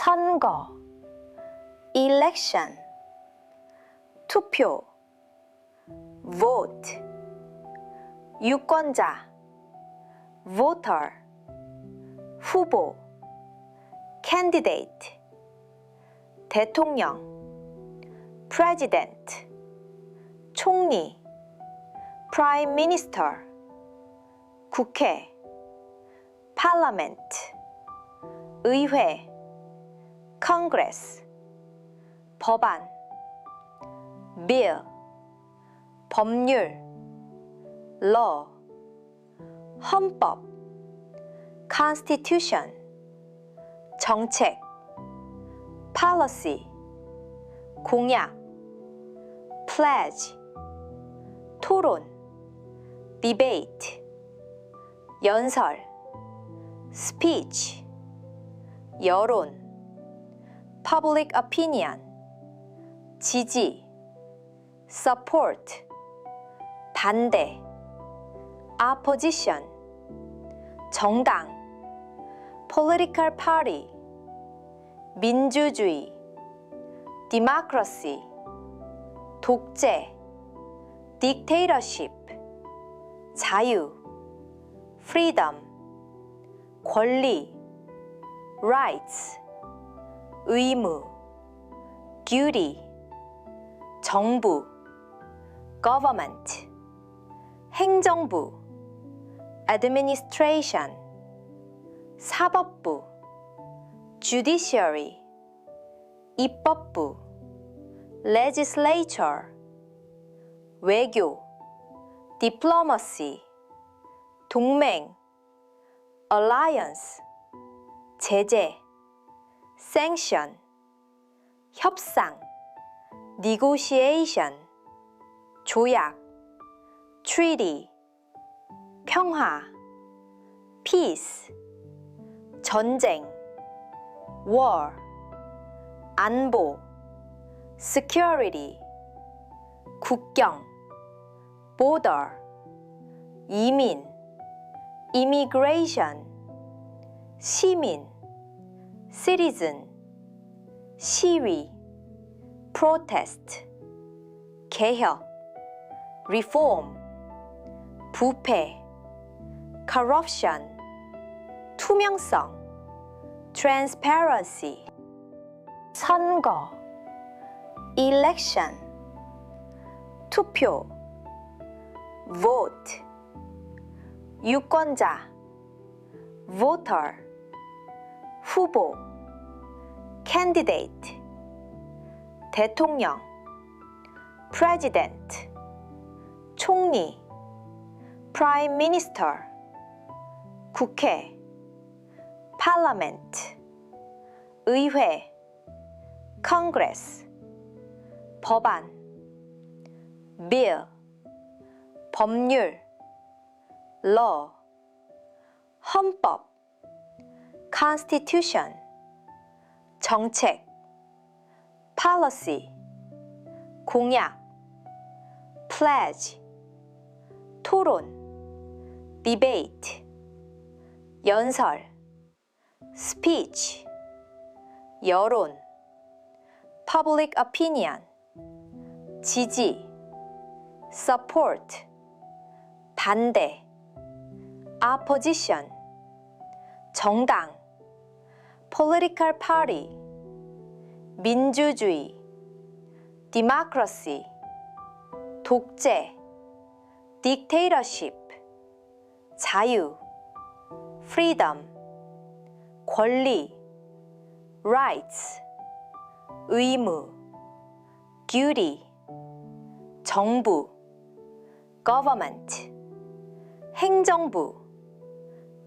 선거, election, 투표, vote, 유권자, voter, 후보, candidate, 대통령, president, 총리, prime minister, 국회, parliament, 의회, congress, 법안, bill, 법률, law, 헌법, constitution, 정책, policy, 공약, pledge, 토론, debate, 연설, speech, 여론, public opinion, 지지, support, 반대, opposition, 정당, political party, 민주주의, democracy, 독재, dictatorship, 자유, freedom, 권리, rights, 의무, duty, 정부, government, 행정부, administration, 사법부, judiciary, 입법부, legislature, 외교, diplomacy, 동맹, alliance, 제재, sanction, 협상, negotiation, 조약, treaty, 평화, peace, 전쟁, war, 안보, security, 국경, border, 이민, immigration, 시민, citizen, 시위, protest, 개혁, reform, 부패, corruption, 투명성, transparency, 선거, election, 투표, vote, 유권자, voter, 후보, candidate, 대통령, president, 총리, prime minister, 국회, parliament, 의회, congress, 법안, bill, 법률, law, 헌법, constitution, 정책, policy, 공약, pledge, 토론, debate, 연설, speech, 여론, public opinion, 지지, support, 반대, opposition, 정당, political party, 민주주의, democracy, 독재, dictatorship, 자유, freedom, 권리, rights, 의무, duty, 정부, government, 행정부,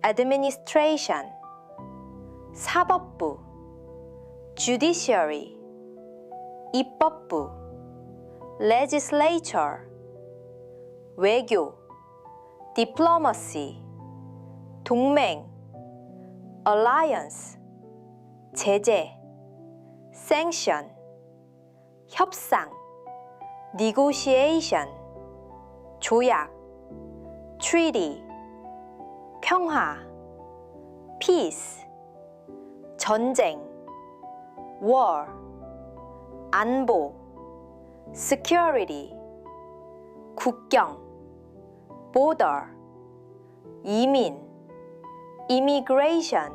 administration, 사법부, judiciary, 입법부, legislature, 외교, diplomacy, 동맹, alliance, 제재, sanction, 협상, negotiation, 조약, treaty, 평화, peace, 전쟁, war, 안보, security, 국경, border, 이민, immigration,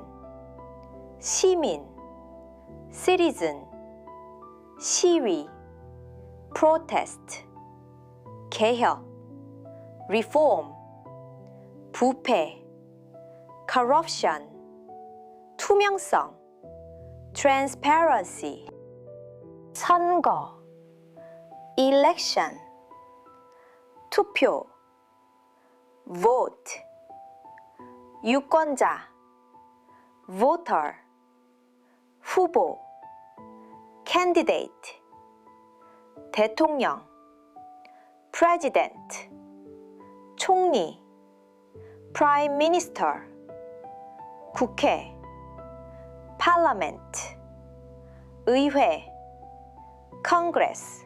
시민, citizen, 시위, protest, 개혁, reform, 부패, corruption, 투명성, transparency, 선거, election, 투표, vote, 유권자, voter, 후보, candidate, 대통령, president, 총리, prime minister, 국회, parliament, 의회, congress,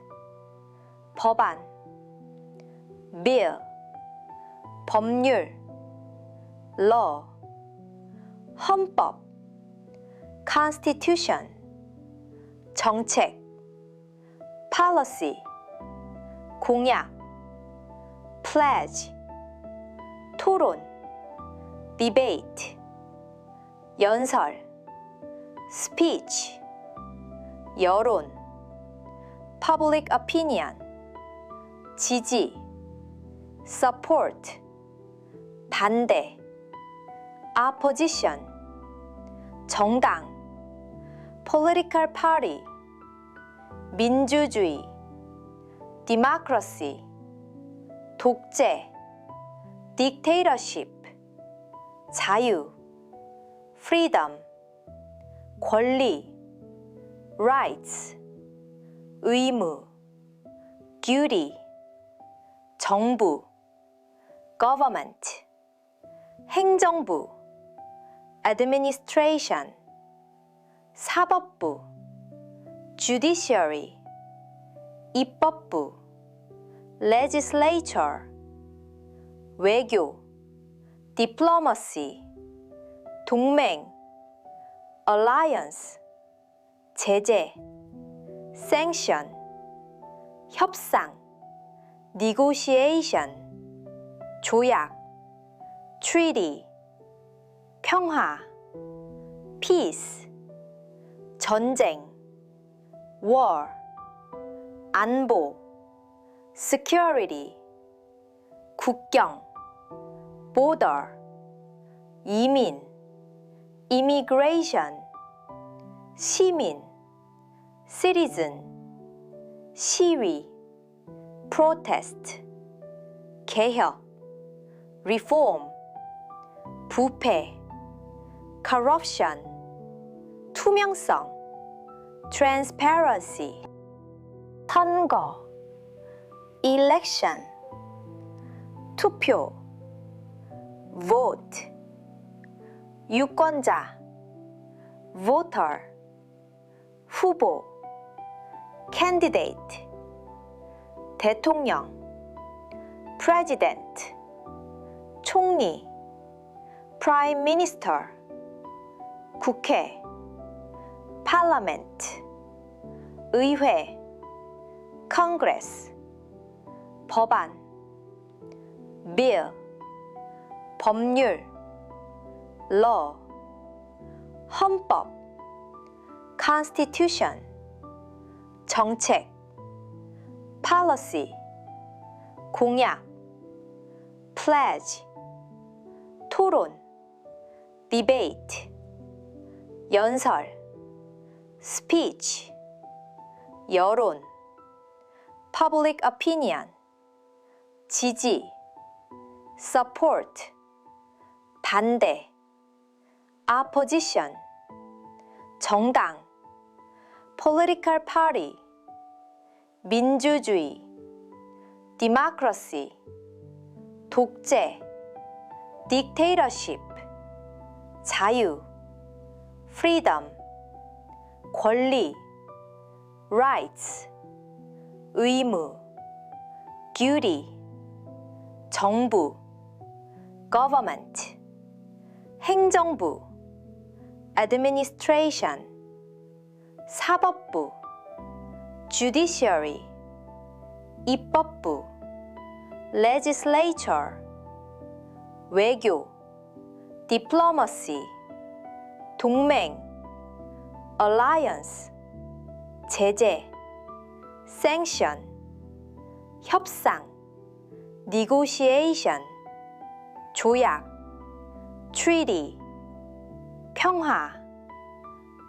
법안, bill, 법률, law, 헌법, constitution, 정책, policy, 공약, pledge, 토론, debate, 연설, speech, 여론, public opinion, 지지, support, 반대, opposition, 정당, political party, 민주주의, democracy, 독재, dictatorship, 자유, freedom, 권리, rights, 의무, duty, 정부, government, 행정부, administration, 사법부, judiciary, 입법부, legislature, 외교, diplomacy, 동맹, alliance, 제재, sanction, 협상, negotiation, 조약, treaty, 평화, peace, 전쟁, war, 안보, security, 국경, border, 이민, immigration, 시민, citizen, 시위, protest, 개혁, reform, 부패, corruption, 투명성, transparency, 선거, election, 투표, vote, 유권자, voter, 후보, candidate, 대통령, president, 총리, prime minister, 국회, parliament, 의회, congress, 법안, bill, 법률, law, 헌법, constitution, 정책, policy, 공약, pledge, 토론, debate, 연설, speech, 여론, public opinion, 지지, support, 반대, opposition, 정당, political party, 민주주의, democracy, 독재, dictatorship, 자유, freedom, 권리, rights, 의무, duty, 정부, government, 행정부, administration, 사법부 judiciary, 입법부 legislature, 외교 diplomacy, 동맹 alliance, 제재 sanction, 협상 negotiation, 조약 treaty, 평화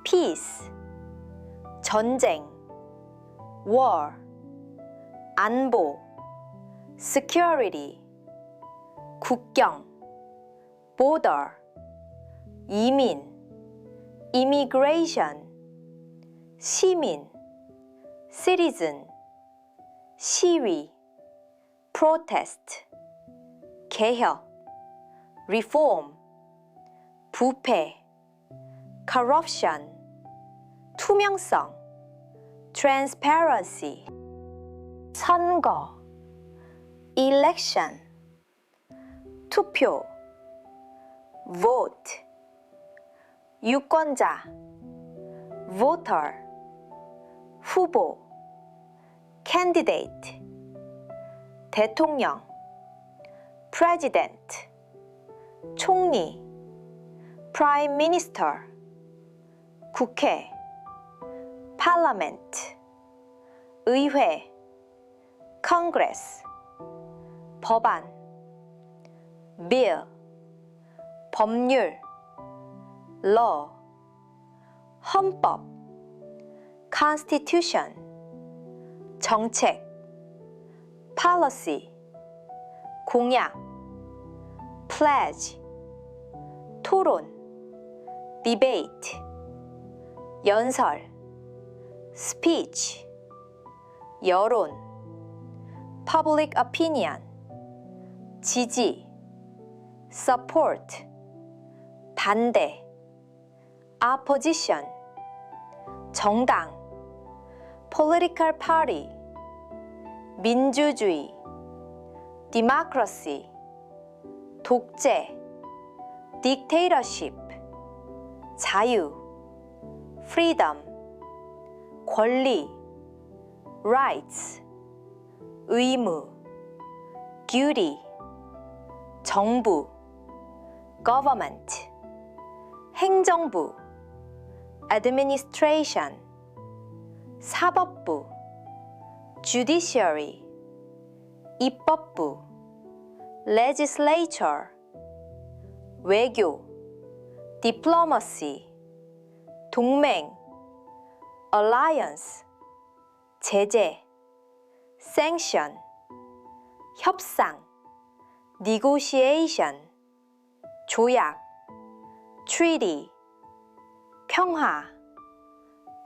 peace, 전쟁 war, 안보 security, 국경 border, 이민 immigration, 시민 citizen, 시위 protest, 개혁 reform, 부패 corruption, 투명성 transparency, 선거 election, 투표 vote, 유권자 voter, 후보 candidate, 대통령 president, 총리 prime minister, 국회 parliament, 의회 congress, 법안 bill, 법률 law, 헌법 constitution, 정책 policy, 공약 pledge, 토론 debate, 연설 speech, 여론 public opinion, 지지 support, 반대 opposition, 정당 political party, 민주주의 democracy, 독재 dictatorship, 자유 freedom, 권리 rights, 의무 duty, 정부 government, 행정부 administration, 사법부 judiciary, 입법부 legislature, 외교 diplomacy, 동맹 alliance, 제재 sanction, 협상 negotiation, 조약 treaty, 평화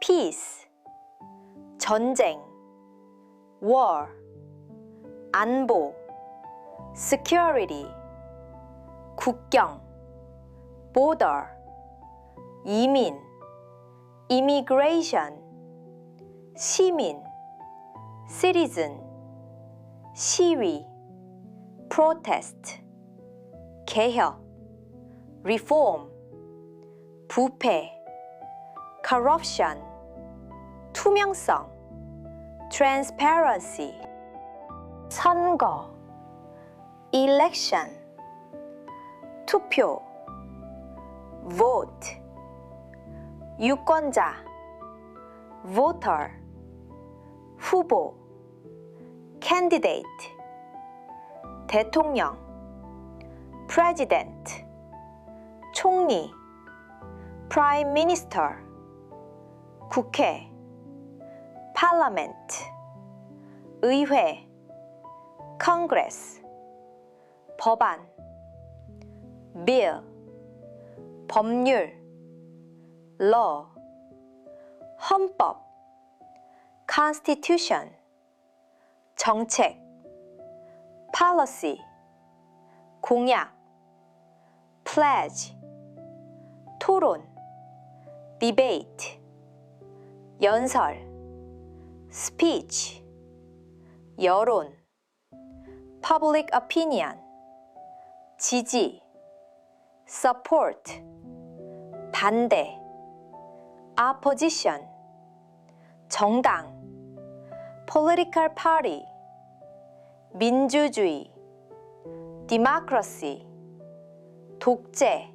peace, 전쟁 war, 안보 security, 국경 border, 이민 immigration, 시민 citizen, 시위 protest, 개혁 reform, 부패 corruption, 투명성 transparency, 선거 election, 투표 vote, 유권자 voter, 후보 candidate, 대통령 president, 총리 prime minister, 국회 parliament, 의회 congress, 법안 bill, 법률 law, 헌법 constitution, 정책 policy, 공약 pledge, 토론 debate, 연설 speech, 여론 public opinion, 지지 support, 반대 opposition, 정당 political party 민주주의 democracy 독재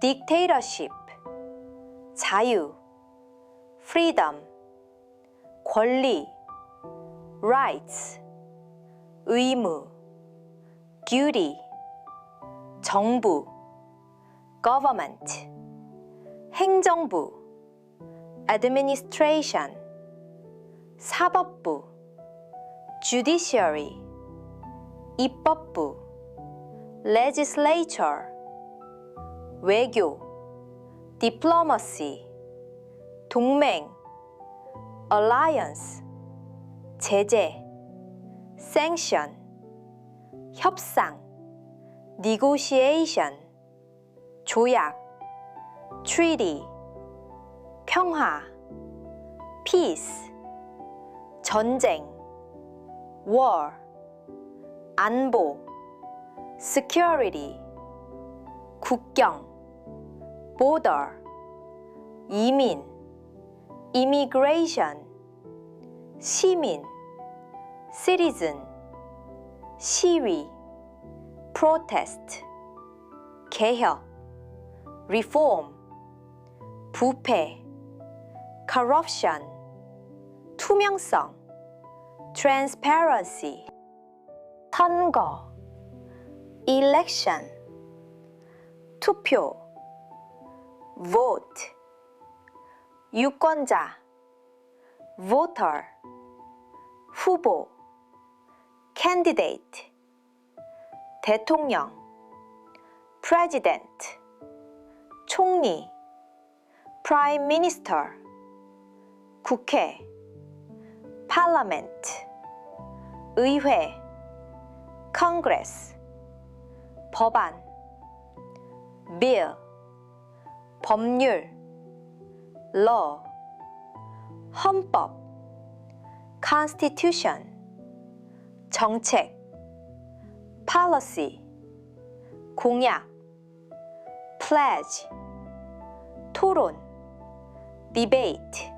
dictatorship 자유 freedom 권리 rights 의무 duty 정부 government 행정부 administration 사법부 judiciary 입법부 legislature 외교 diplomacy 동맹 alliance 제재 sanction 협상 negotiation 조약 treaty 평화 peace 전쟁 war 안보 security 국경 border 이민 immigration 시민 citizen 시위 protest 개혁 reform 부패 corruption 투명성 transparency 선거 election 투표 vote 유권자 voter 후보 candidate 대통령 president 총리 prime minister 국회 parliament 의회 congress 법안 bill 법률 law 헌법 constitution 정책 policy 공약 pledge 토론 debate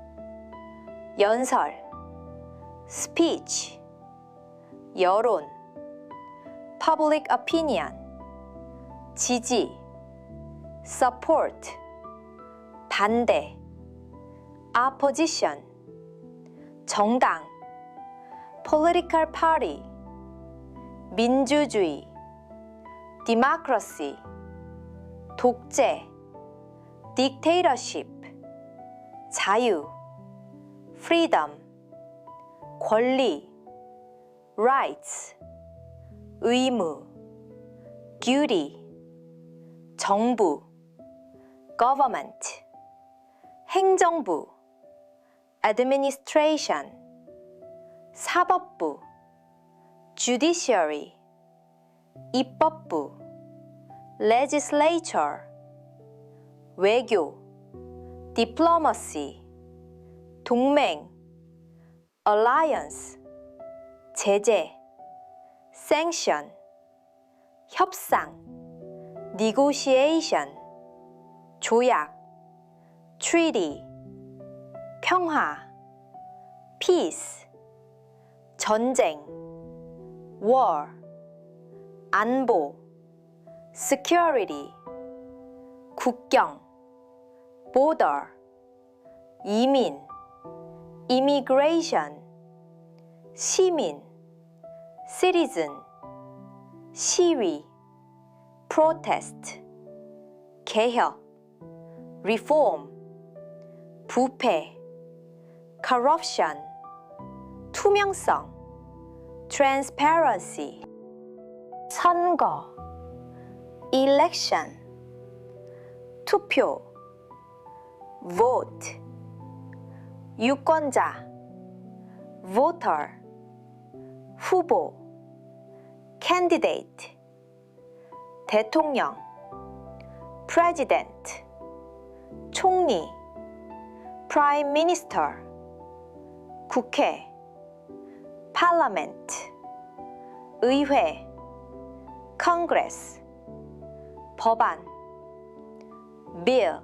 연설 speech 여론 public opinion 지지 support 반대 opposition 정당 political party 민주주의 democracy 독재 dictatorship 자유 freedom 권리 rights 의무 duty 정부 government 행정부 administration 사법부 judiciary 입법부 legislature 외교 diplomacy 동맹 alliance 제재 sanction 협상 negotiation 조약 treaty 평화 peace 전쟁 war 안보 security 국경 border 이민 immigration 시민 citizen 시위 protest 개혁 reform 부패 corruption 투명성 transparency 선거 election 투표 vote 유권자 voter 후보 candidate 대통령 president 총리 prime minister 국회 parliament 의회 congress 법안 bill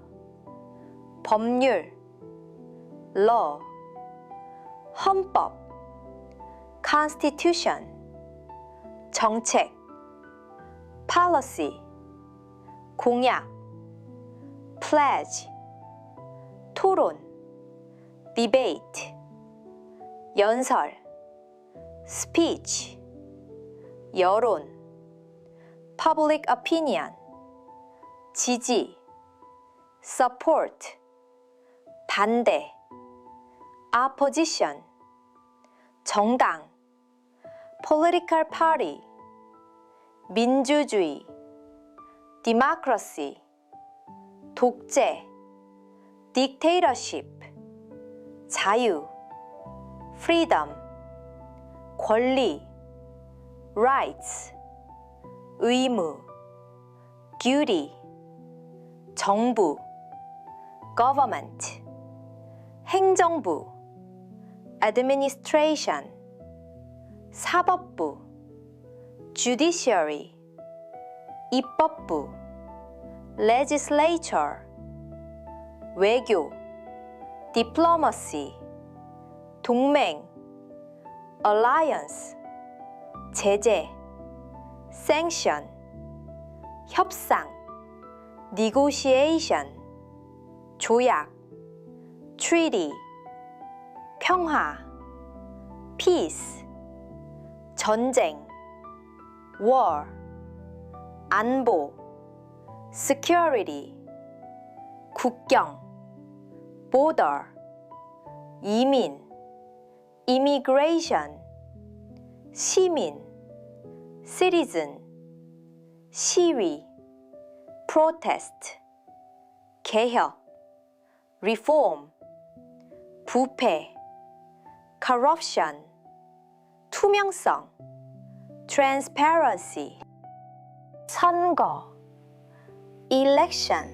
법률 law 헌법 constitution 정책 policy 공약 pledge 토론 debate 연설 speech 여론 public opinion 지지 support 반대 opposition 정당 political party 민주주의 democracy 독재 dictatorship 자유 freedom 권리 rights 의무 duty 정부 government 행정부 administration 사법부 judiciary 입법부 legislature 외교 diplomacy 동맹 alliance 제재 sanction 협상 negotiation 조약 treaty 평화 peace 전쟁 war 안보 security 국경 border 이민 immigration 시민 citizen 시위 protest 개혁 reform 부패 corruption 투명성 transparency 선거 election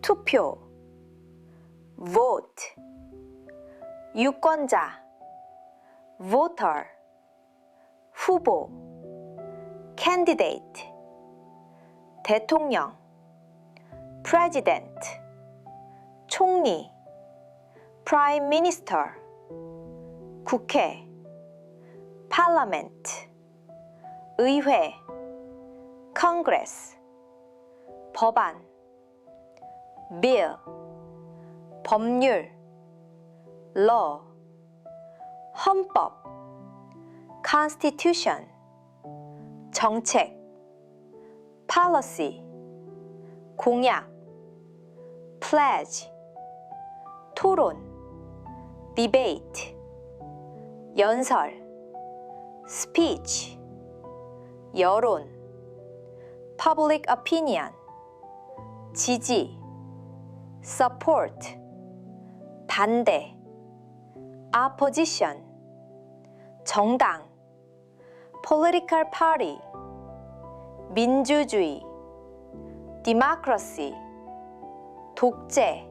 투표 vote 유권자 voter 후보 candidate 대통령 president 총리 prime minister 국회 parliament 의회 congress 법안 bill 법률 law 헌법 constitution 정책 policy 공약 pledge 토론 debate 연설 speech 여론 public opinion 지지 support 반대 opposition 정당 political party 민주주의 democracy 독재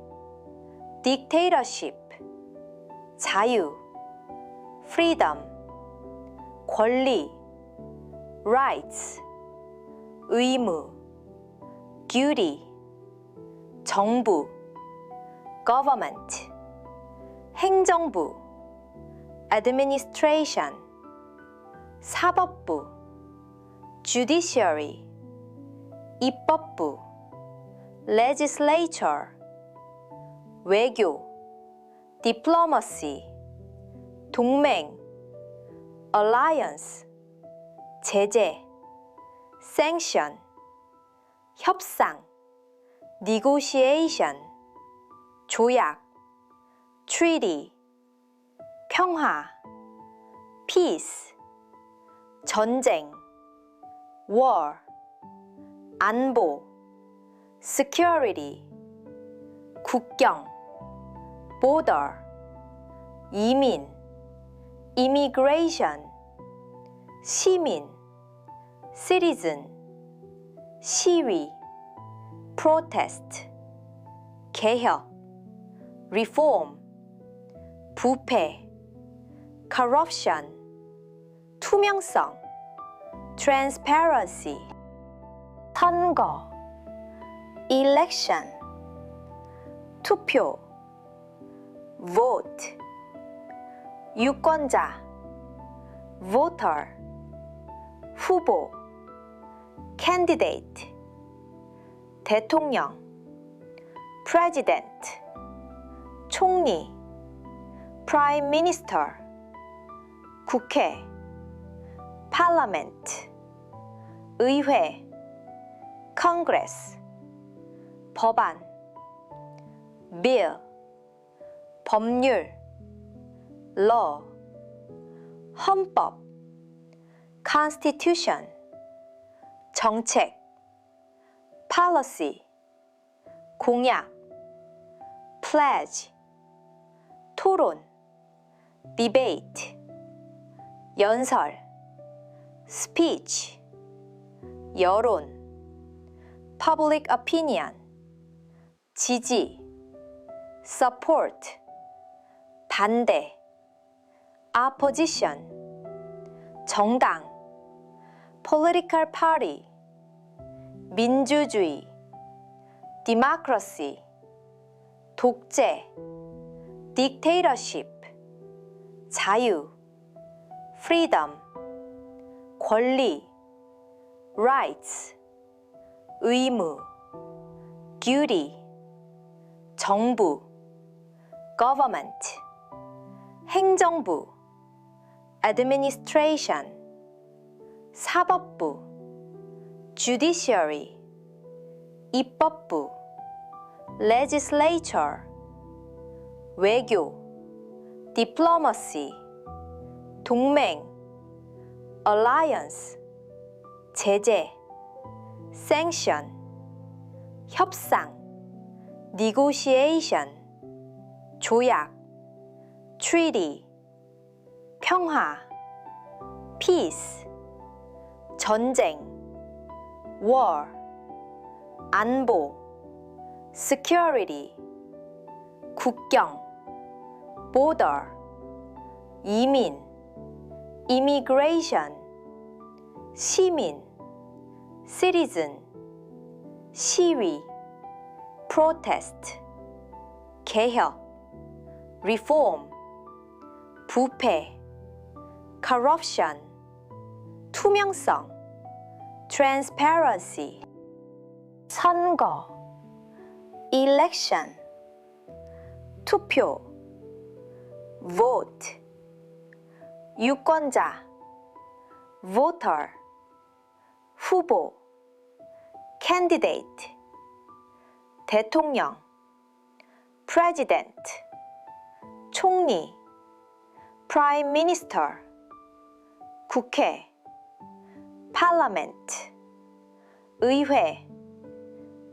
dictatorship 자유 freedom 권리 rights 의무 duty 정부 government 행정부 administration 사법부 judiciary 입법부 legislature 외교 diplomacy 동맹 alliance 제재 sanction 협상 negotiation 조약 treaty 평화 peace 전쟁 war 안보 security 국경 border 이민 immigration 시민 citizen 시위 protest 개혁 reform 부패 corruption 투명성 transparency 선거 election 투표 vote 유권자 voter 후보 candidate 대통령 president 총리 prime minister 국회 parliament 의회 congress 법안 bill 법률 law 헌법 constitution 정책 policy 공약 pledge 토론 debate 연설 speech 여론 public opinion 지지 support 반대 opposition 정당 political party 민주주의 democracy 독재 dictatorship 자유 freedom 권리 rights 의무 duty 정부 government 행정부 administration 사법부 judiciary 입법부 legislature 외교 diplomacy 동맹 alliance 제재 sanction 협상 negotiation 조약 treaty 평화 peace 전쟁 war 안보 security 국경 border 이민 immigration 시민 citizen 시위 protest 개혁 reform 부패 corruption 투명성 transparency 선거 election 투표 vote 유권자 voter 후보 candidate 대통령 president 총리 prime minister 국회 parliament 의회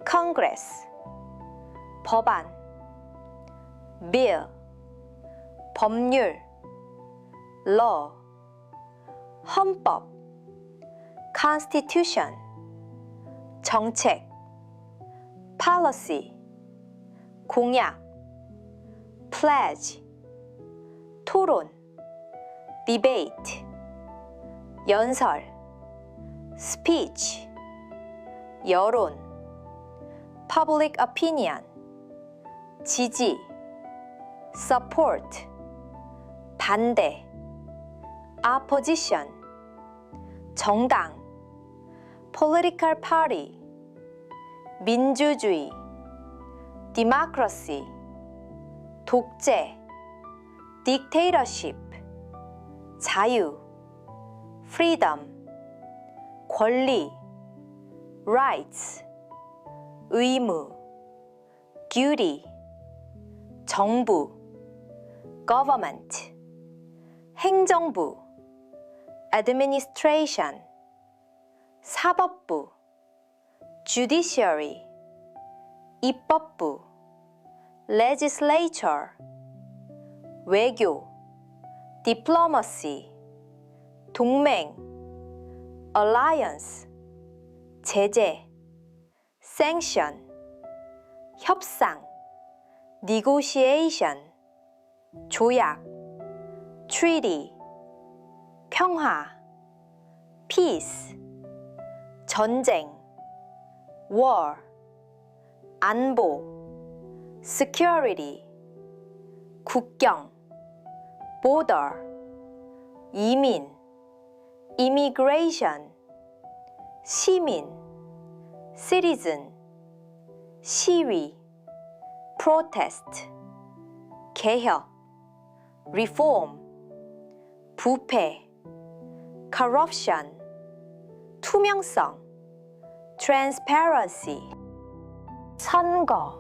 congress 법안 bill 법률 law 헌법 constitution 정책 policy 공약 pledge 토론 debate 연설 speech 여론 public opinion 지지 support 반대 opposition 정당 political party 민주주의 democracy 독재 dictatorship 자유 freedom 권리 rights 의무 duty 정부 government 행정부 administration 사법부 judiciary 입법부 legislature 외교 diplomacy 동맹 alliance 제재 sanction 협상 negotiation 조약 treaty 평화 peace 전쟁 war 안보 security 국경 border, 이민, immigration, 시민, citizen, 시위, protest, 개혁, reform, 부패, corruption, 투명성, transparency, 선거,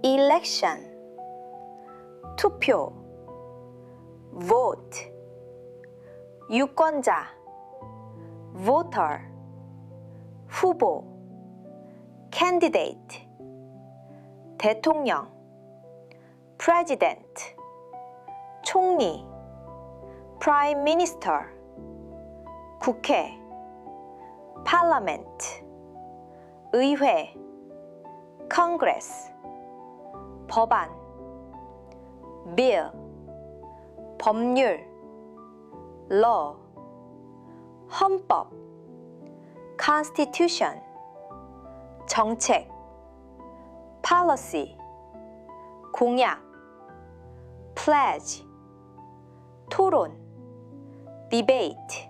election, 투표, vote, 유권자, voter, 후보, candidate, 대통령, president, 총리, prime minister, 국회, parliament, 의회, congress, 법안, bill, 법률, law, 헌법, constitution, 정책, policy, 공약, pledge, 토론, debate,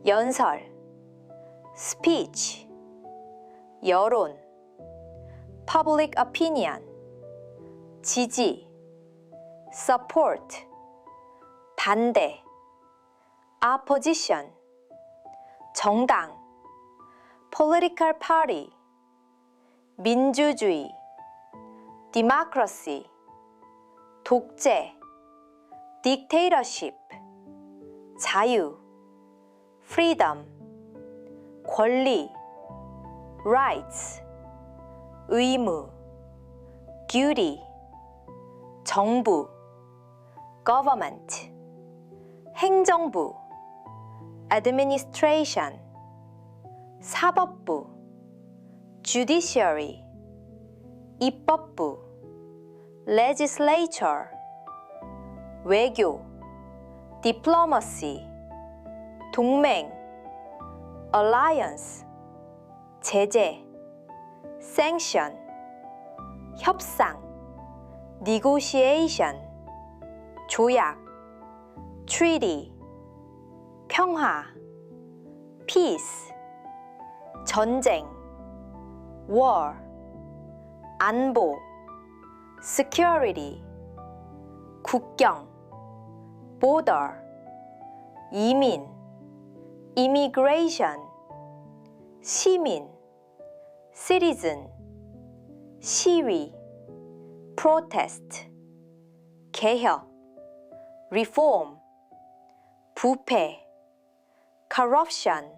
연설, speech, 여론, public opinion, 지지, support, 반대, opposition, 정당, political party, 민주주의, democracy, 독재, dictatorship, 자유, freedom, 권리, rights, 의무, duty, 정부, government, 행정부, administration, 사법부, judiciary, 입법부, legislature, 외교, diplomacy, 동맹, alliance, 제재, sanction, 협상, negotiation, 조약, treaty, 평화, peace, 전쟁, war, 안보, security, 국경, border, 이민, immigration, 시민, citizen, 시위, protest, 개혁, reform, 부패, corruption,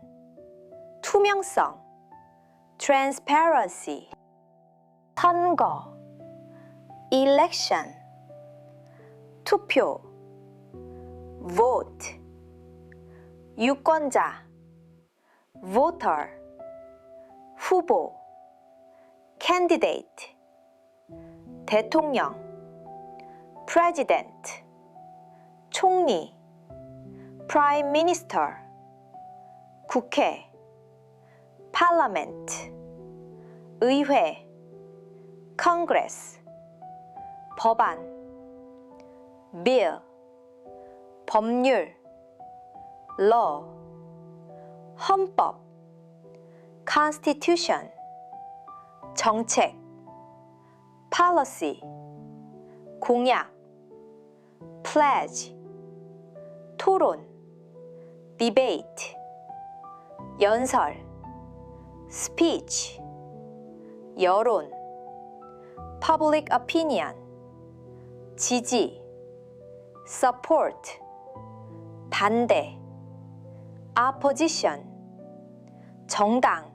투명성, transparency, 선거, election, 투표, vote, 유권자, voter, 후보, candidate, 대통령, president, 총리, prime minister, 국회, parliament, 의회, congress, 법안, bill, 법률, law, 헌법, constitution, 정책, policy, 공약, pledge, 토론, debate, 연설, speech, 여론, public opinion, 지지, support, 반대, opposition, 정당,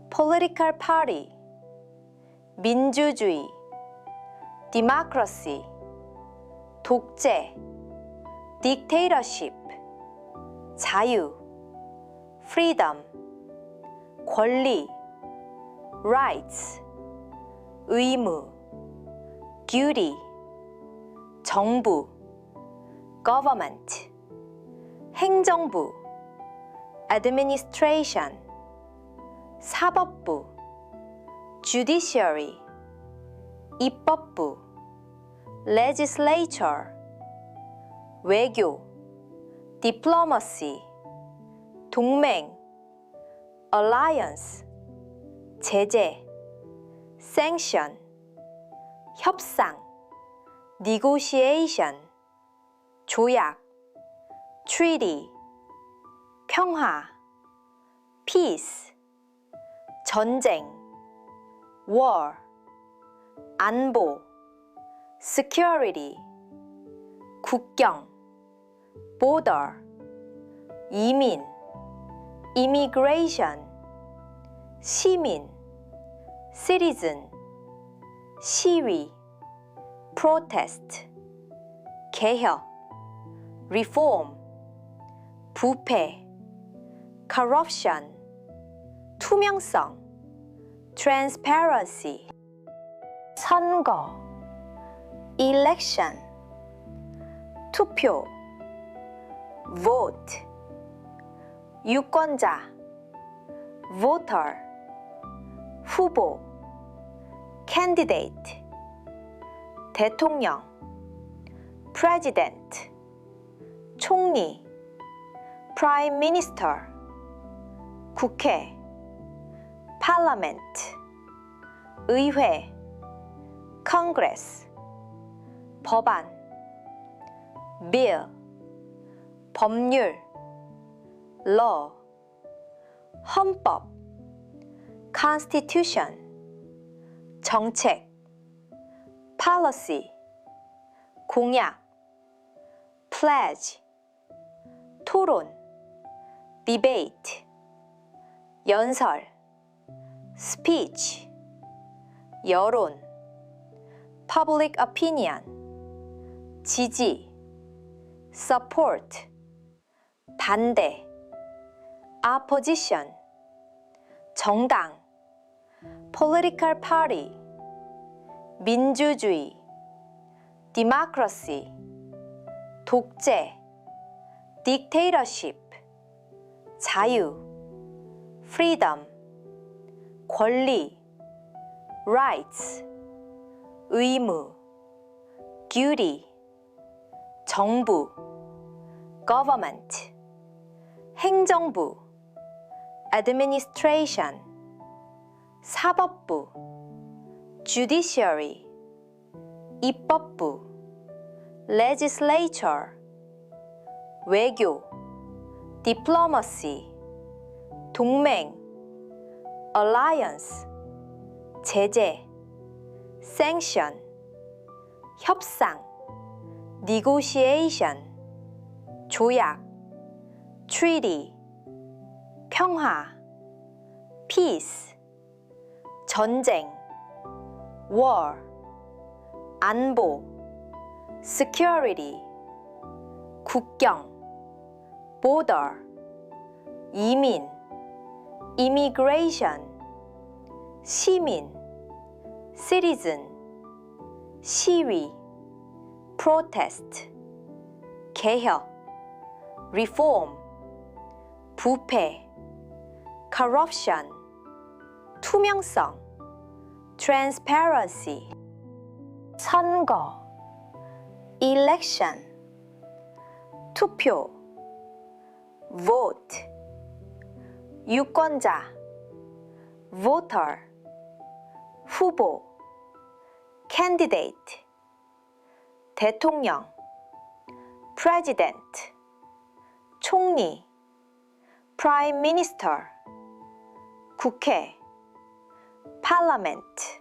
political party, 민주주의, democracy, 독재, dictatorship, 자유, freedom, 권리, rights, 의무, duty, 정부, government, 행정부, administration, 사법부, judiciary, 입법부, legislature, 외교, diplomacy, 동맹, alliance, 제재, sanction, 협상, negotiation, 조약, treaty, 평화, peace, 전쟁, war, 안보, security, 국경, border, 이민, immigration, 시민, citizen, 시위, protest, 개혁, reform, 부패, corruption, 투명성, transparency, 선거, election, 투표, vote, 유권자, voter, 후보, candidate, 대통령, president, 총리, prime minister, 국회, parliament, 의회, congress, 법안, bill, 법률, law, 헌법, constitution, 정책, policy, 공약, pledge, 토론, debate, 연설, speech, 여론, public opinion, 지지, support, 반대, opposition, 정당, political party, 민주주의, democracy, 독재, dictatorship, 자유, freedom, 권리, rights, 의무, duty, 정부, government, 행정부, administration, 사법부, judiciary, 입법부, legislature, 외교, diplomacy, 동맹, alliance, 제재, sanction, 협상, negotiation, 조약, treaty, 평화, peace, 전쟁, war, 안보, security, 국경, border, 이민, immigration, 시민, citizen, 시위, protest, 개혁, reform, 부패, corruption, 투명성, transparency, 선거, election, 투표, vote, 유권자, voter, 후보, candidate, 대통령, president, 총리, prime minister, 국회, parliament,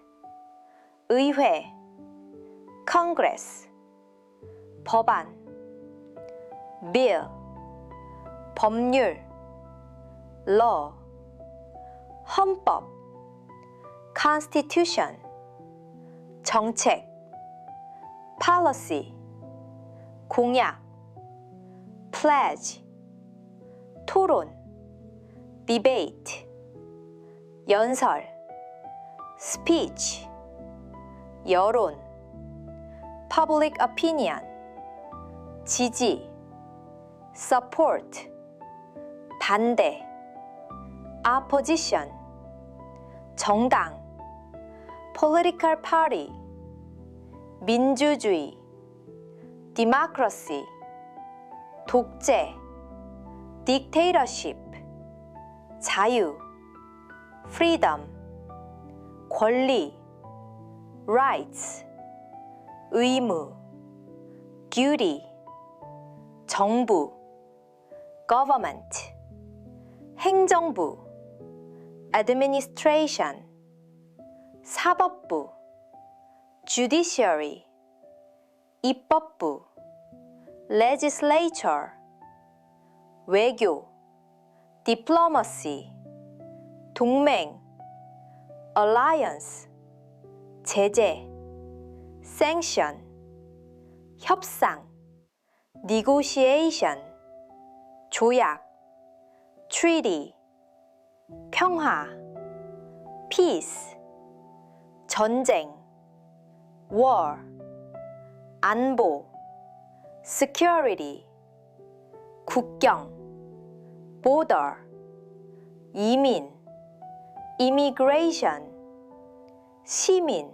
의회, congress, 법안, bill, 법률, law, 헌법, constitution, 정책, policy, 공약, pledge, 토론, debate, 연설, speech, 여론, public opinion, 지지, support, 반대, opposition, 정당, political party, 민주주의, democracy, 독재, dictatorship, 자유, freedom, 권리, rights, 의무, duty, 정부, government, 행정부, administration, 사법부, judiciary, 입법부, legislature, 외교, diplomacy, 동맹, alliance, 제재, sanction, 협상, negotiation, 조약, treaty, 평화, peace, 전쟁, war, 안보, security, 국경, border, 이민, immigration, 시민,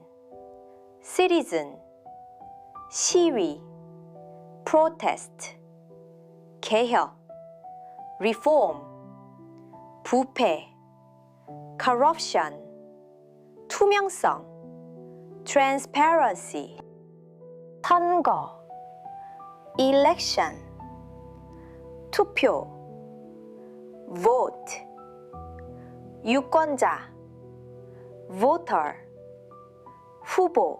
citizen, 시위, protest, 개혁, reform, 부패, corruption, 투명성, transparency, 선거, election, 투표, vote, 유권자, voter, 후보,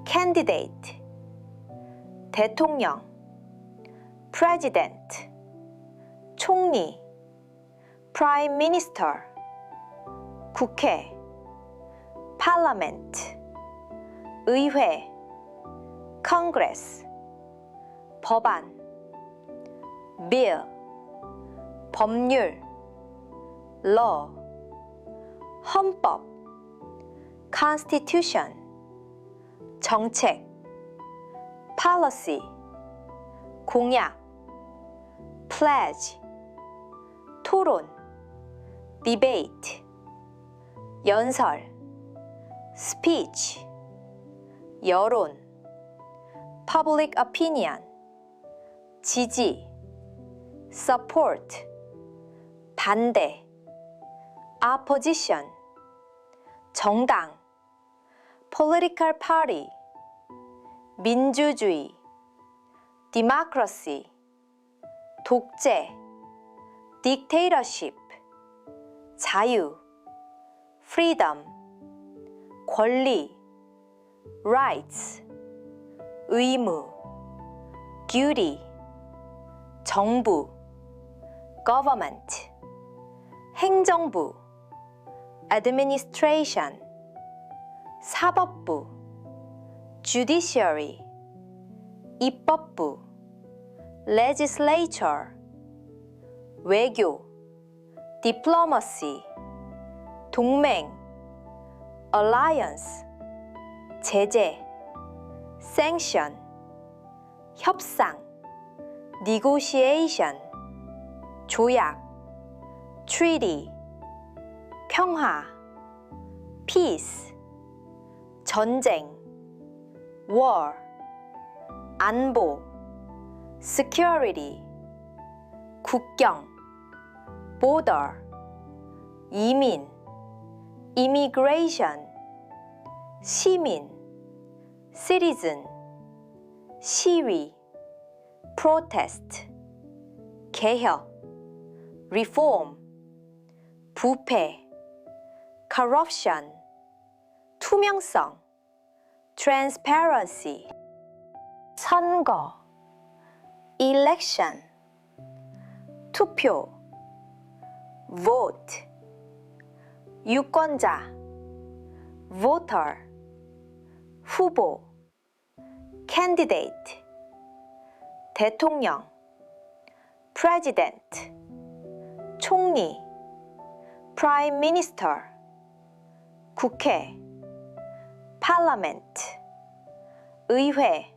candidate, 대통령, president, 총리, prime minister, 국회, parliament, 의회, congress, 법안, bill, 법률, law, 헌법, constitution, 정책, policy, 공약, pledge, 토론, debate, 연설, speech, 여론, public opinion, 지지, support, 반대, opposition, 정당, political party, 민주주의, democracy, 독재, dictatorship, 자유, freedom, 권리, rights, 의무, duty, 정부, government, 행정부, administration, 사법부, judiciary, 입법부, legislature, 외교, diplomacy, 동맹, alliance, 제재, sanction, 협상, negotiation, 조약, treaty, 평화, peace, 전쟁, war, 안보, security, 국경, border, 이민, immigration, 시민, citizen, 시위, protest, 개혁, reform, 부패, corruption, 투명성, transparency, 선거, election, 투표, vote, 유권자, voter, 후보, candidate, 대통령, president, 총리, prime minister, 국회, parliament, 의회,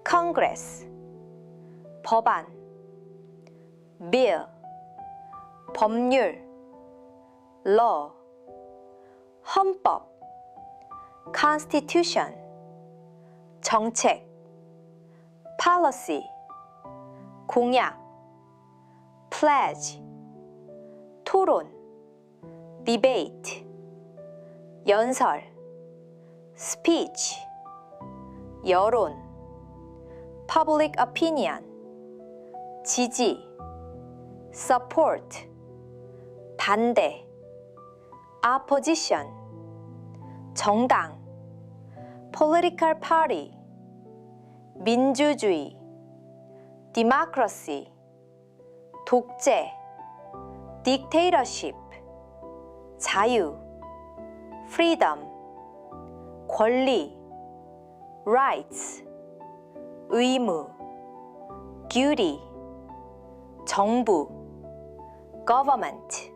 congress, 법안, bill, 법률, law, 헌법, constitution, 정책, policy, 공약, pledge, 토론, debate, 연설, speech, 여론, public opinion, 지지, support, 반대, opposition, 정당, political party, 민주주의, democracy, 독재, dictatorship, 자유, freedom, 권리, rights, 의무, duty, 정부, government,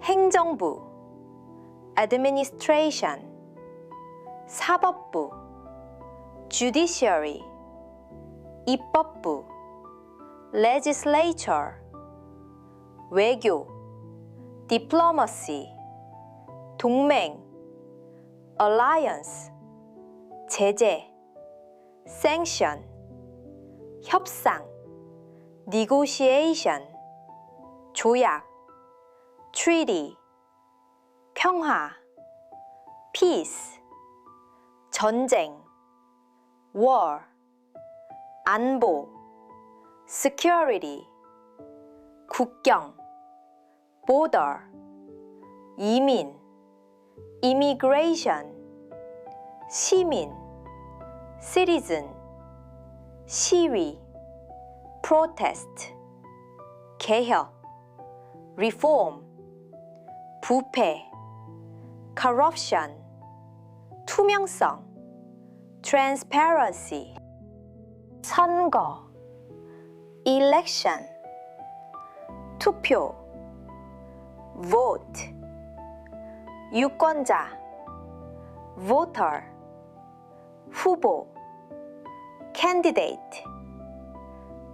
행정부, administration, 사법부, judiciary, 입법부, legislature, 외교, diplomacy, 동맹, alliance, 제재, sanction, 협상, negotiation, 조약, treaty, 평화, peace, 전쟁, war, 안보, security, 국경, border, 이민, immigration, 시민, citizen, 시위, protest, 개혁, reform, 부패, corruption, 투명성, transparency, 선거, election, 투표, vote, 유권자, voter, 후보, candidate,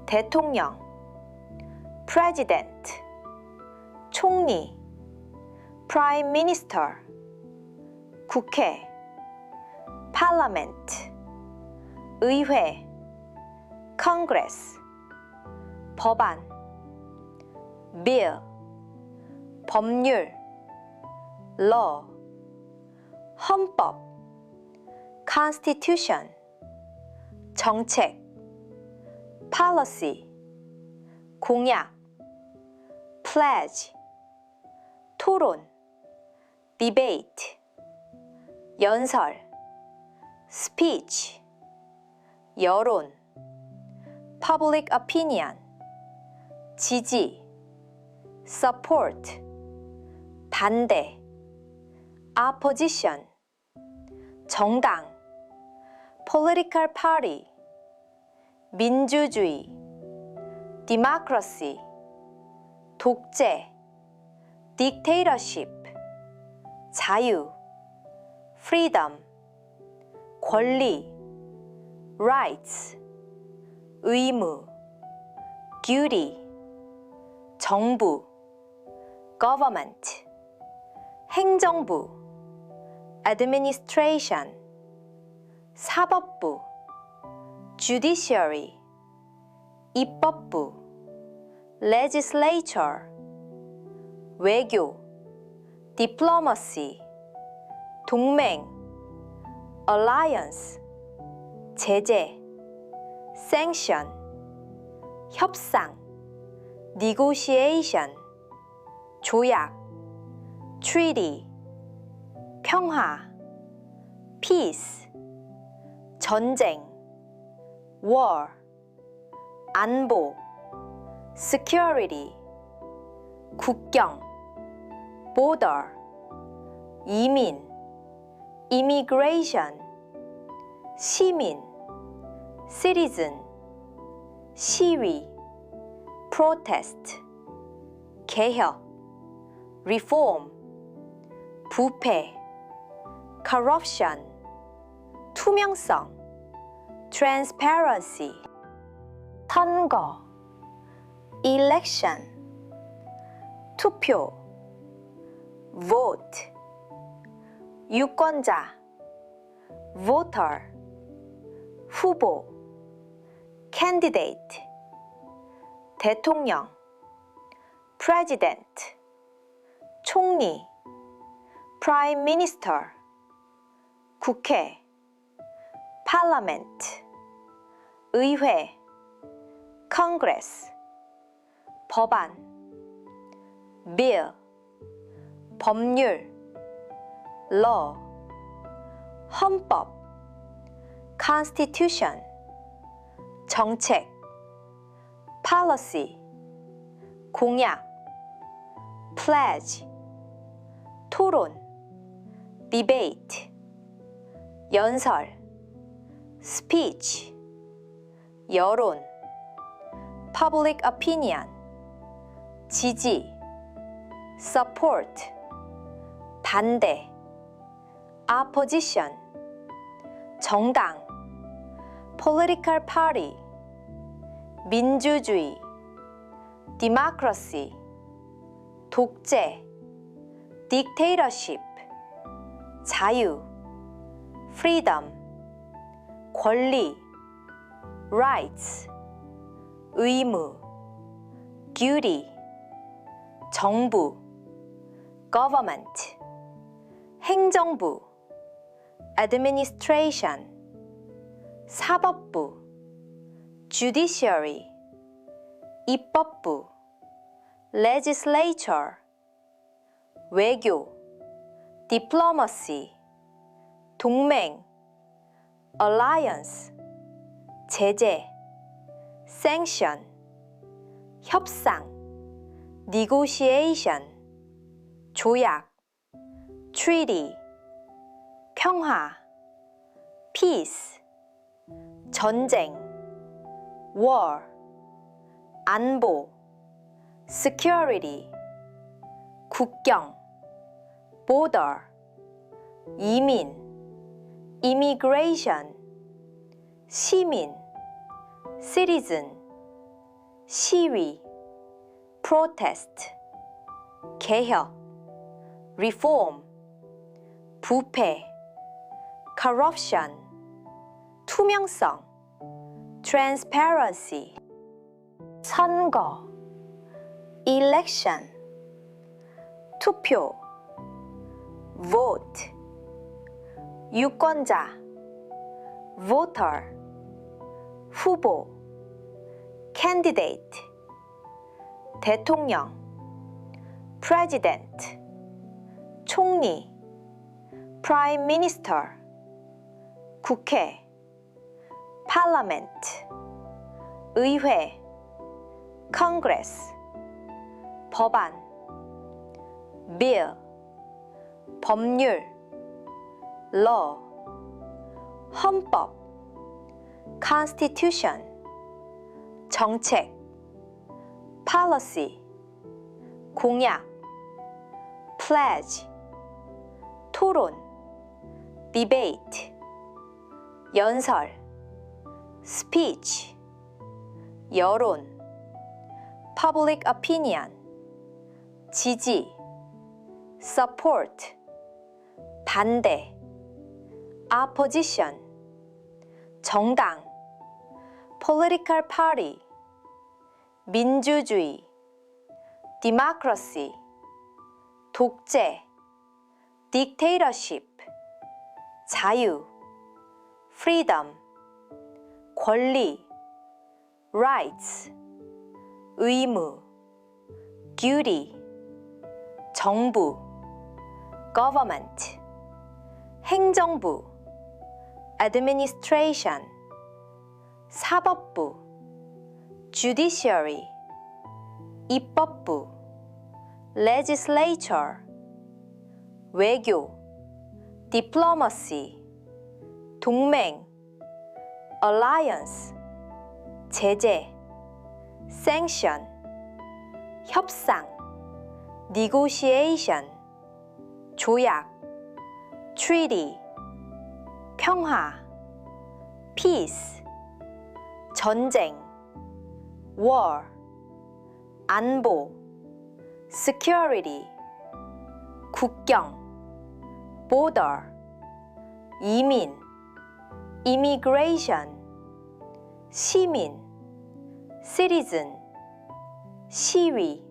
대통령, president, 총리, prime minister, 국회, parliament, 의회, congress, 법안, bill, 법률, law, 헌법, constitution, 정책, policy, 공약, pledge, 토론, debate, 연설, speech, 여론, public opinion, 지지, support, 반대, opposition, 정당, political party, 민주주의, democracy, 독재, dictatorship, 자유, freedom, 권리, rights, 의무, duty, 정부, government, 행정부, administration, 사법부, judiciary, 입법부, legislature, 외교, diplomacy, 동맹, alliance, 제재, sanction, 협상, negotiation, 조약, treaty, 평화, peace, 전쟁, war, 안보, security, 국경, border, 이민, immigration, 시민, citizen, 시위, protest, 개혁, reform, 부패, corruption, 투명성, transparency, 선거, election, 투표, vote, 유권자, voter, 후보, candidate, 대통령, president, 총리, prime minister, 국회, parliament, 의회, congress, 법안, bill, 법률, law, 헌법, constitution, 정책, policy, 공약, pledge, 토론, debate, 연설, speech, 여론, public opinion, 지지, support, 반대, opposition, 정당, political party, 민주주의, democracy, 독재, dictatorship, 자유, freedom, 권리, rights, 의무, duty, 정부, government, 행정부, administration, 사법부, judiciary, 입법부, legislature, 외교, diplomacy, 동맹, alliance, 제재, sanction, 협상, negotiation, 조약, treaty, 평화, peace, 전쟁, war, 안보, security, 국경, border, 이민, immigration, 시민, citizen, 시위, protest, 개혁, reform, 부패, corruption, 투명성, transparency, 선거, election, 투표, vote, 유권자, voter, 후보, candidate, 대통령, president, 총리, prime minister, 국회, parliament, 의회, congress, 법안, bill, 법률, law, 헌법, constitution, 정책, policy, 공약, pledge, 토론, debate, 연설, speech, 여론, public opinion, 지지, support, 반대, opposition, 정당, political party, 민주주의, democracy, 독재, dictatorship, 자유, freedom, 권리, rights, 의무, duty, 정부, government, 행정부, administration, 사법부, judiciary, 입법부, legislature, 외교, diplomacy, 동맹, alliance, 제재, sanction, 협상, negotiation, 조약, treaty, 평화, peace, 전쟁, war, 안보, security, 국경, border, 이민, immigration, 시민, citizen, 시위,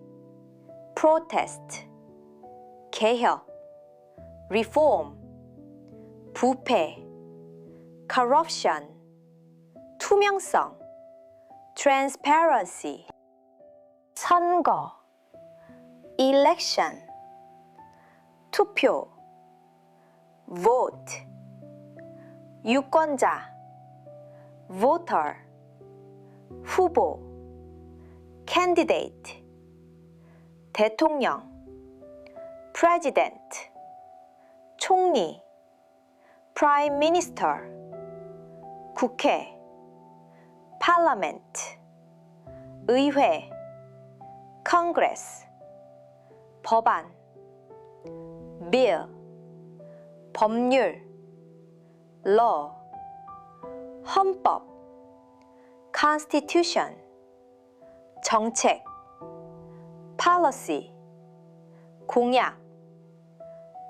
protest, 개혁, reform, 부패, corruption, 투명성, transparency, 선거, election, 투표, vote, 유권자, voter, 후보, candidate, 대통령, president, 총리, prime minister, 국회, parliament, 의회, congress, 법안, bill, 법률, law, 헌법, constitution, 정책, policy, 공약,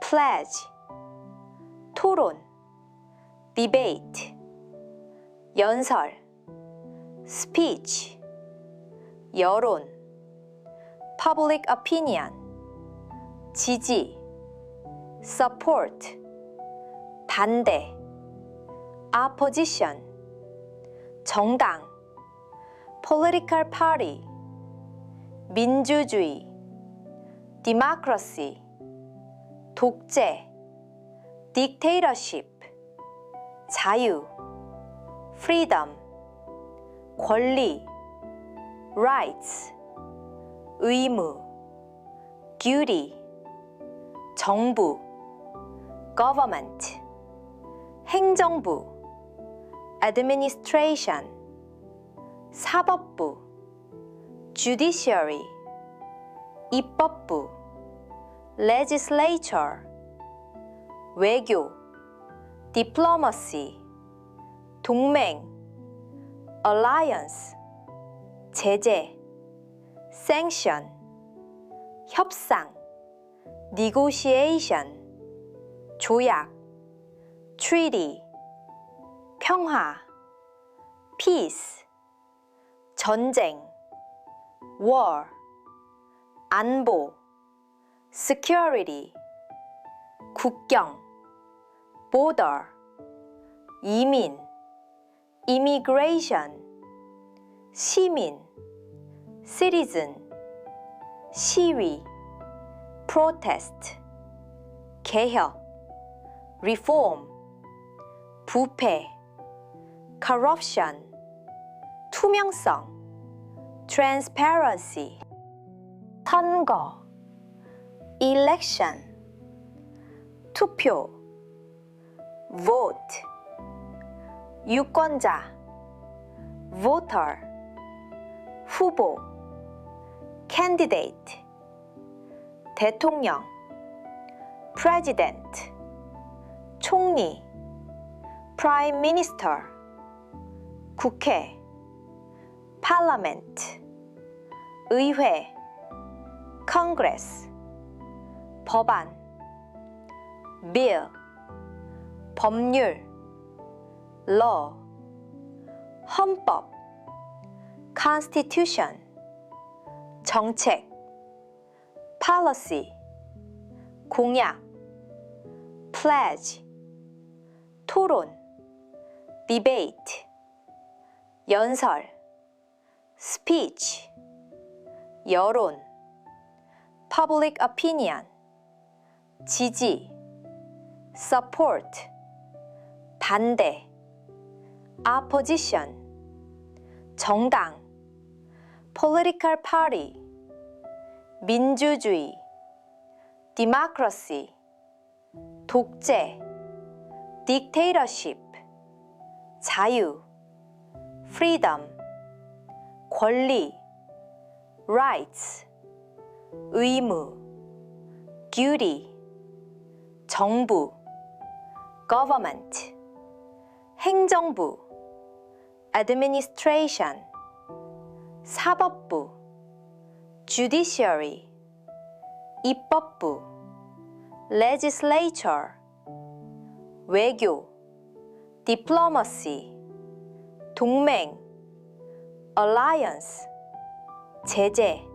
pledge, 토론, debate, 연설, speech, 여론, public opinion, 지지, support, 반대, opposition, 정당, political party, 민주주의, democracy, 독재, dictatorship, 자유, freedom, 권리, rights, 의무, duty, 정부, government, 행정부, administration, 사법부, judiciary, 입법부, legislature, 외교, diplomacy, 동맹, alliance, 제재, sanction, 협상, negotiation, 조약, treaty, 평화, peace, 전쟁, war, 안보, security, 국경, border, 이민, immigration, 시민, citizen, 시위, protest, 개혁, reform, 부패, corruption, 투명성, transparency, 선거, election, 투표, vote, 유권자, voter, 후보, candidate, 대통령, president, 총리, prime minister, 국회, parliament, 의회, congress, 법안, bill, 법률, law, 헌법, constitution, 정책, policy, 공약, pledge, 토론, debate, 연설, speech, 여론, public opinion, 지지, support, 반대, opposition, 정당, political party, 민주주의, democracy, 독재, dictatorship, 자유, freedom, 권리, rights, 의무, duty, 정부, government, 행정부, administration, 사법부, judiciary, 입법부, legislature, 외교, diplomacy, 동맹, alliance, 제재,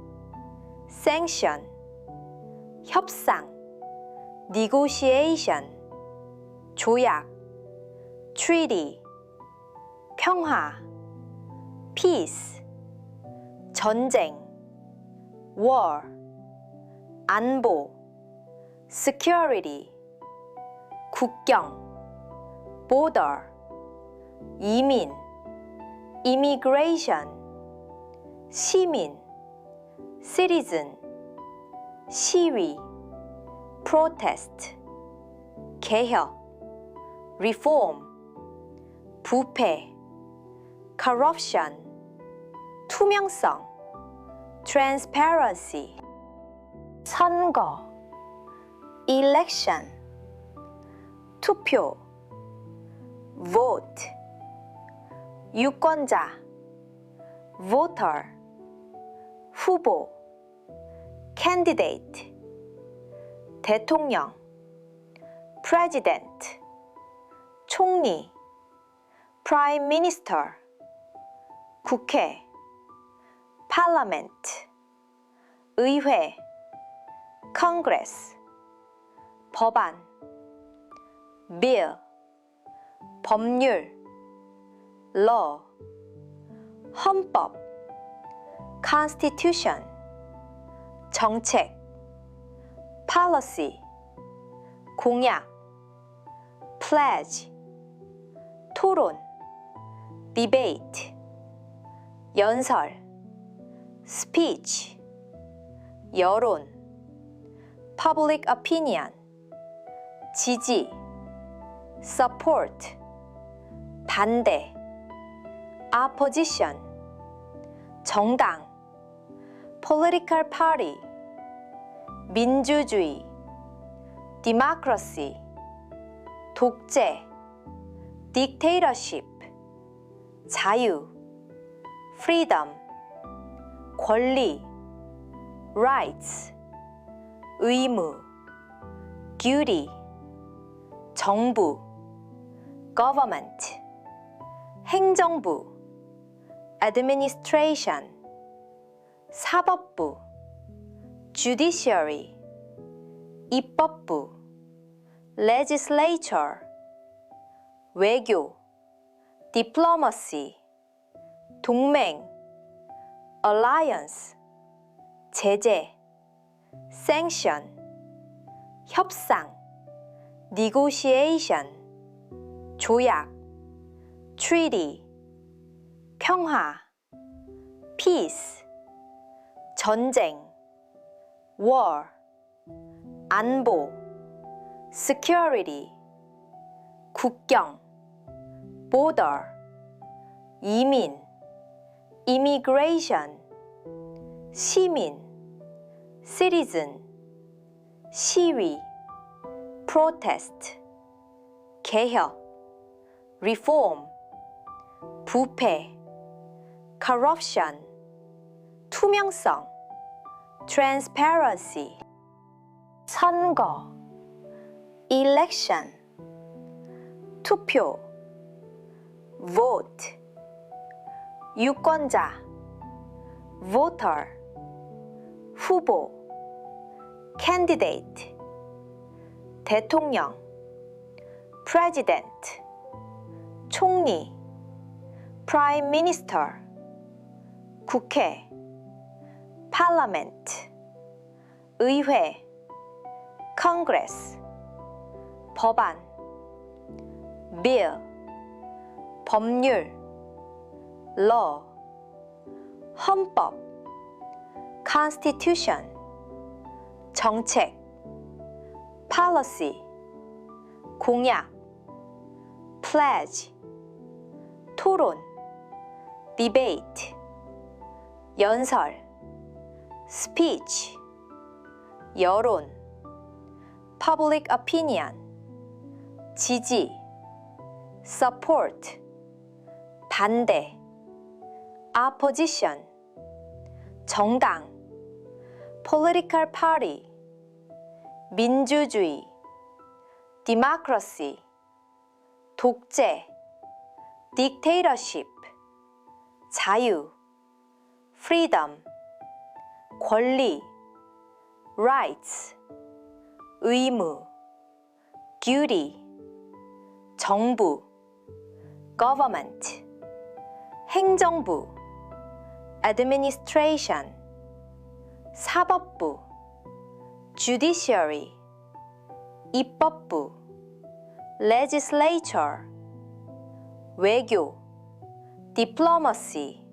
sanction, 협상, negotiation, 조약, treaty, 평화, peace, 전쟁, war, 안보, security, 국경, border, 이민, immigration, 시민, citizen, 시위, protest, 개혁, reform, 부패, corruption, 투명성, transparency, 선거, election, 투표, vote, 유권자, voter, 후보, candidate, 대통령, president, 총리, prime minister, 국회, parliament, 의회, congress, 법안, bill, 법률, law, 헌법, constitution, 정책, policy, 공약, pledge, 토론, debate, 연설, speech, 여론, public opinion, 지지, support, 반대, opposition, 정당, political party, 민주주의, democracy, 독재, dictatorship, 자유, freedom, 권리, rights, 의무, duty, 정부, government, 행정부, administration, 사법부, judiciary, 입법부, legislature, 외교, diplomacy, 동맹, alliance, 제재, sanction, 협상, negotiation, 조약, treaty, 평화, peace, 전쟁, war, 안보, security, 국경, border, 이민, immigration, 시민, citizen, 시위, protest, 개혁, reform, 부패, corruption, 투명성, transparency, 선거, election, 투표, vote, 유권자, voter, 후보, candidate, 대통령, president, 총리, prime minister, 국회, parliament, 의회, congress, 법안, bill, 법률, law, 헌법, constitution, 정책, policy, 공약, pledge, 토론, debate, 연설, speech, 여론, public opinion, 지지, support, 반대, opposition, 정당, political party, 민주주의, democracy, 독재, dictatorship, 자유, freedom, 권리, rights, 의무, duty, 정부, government, 행정부, administration, 사법부, judiciary, 입법부, legislature, 외교, diplomacy,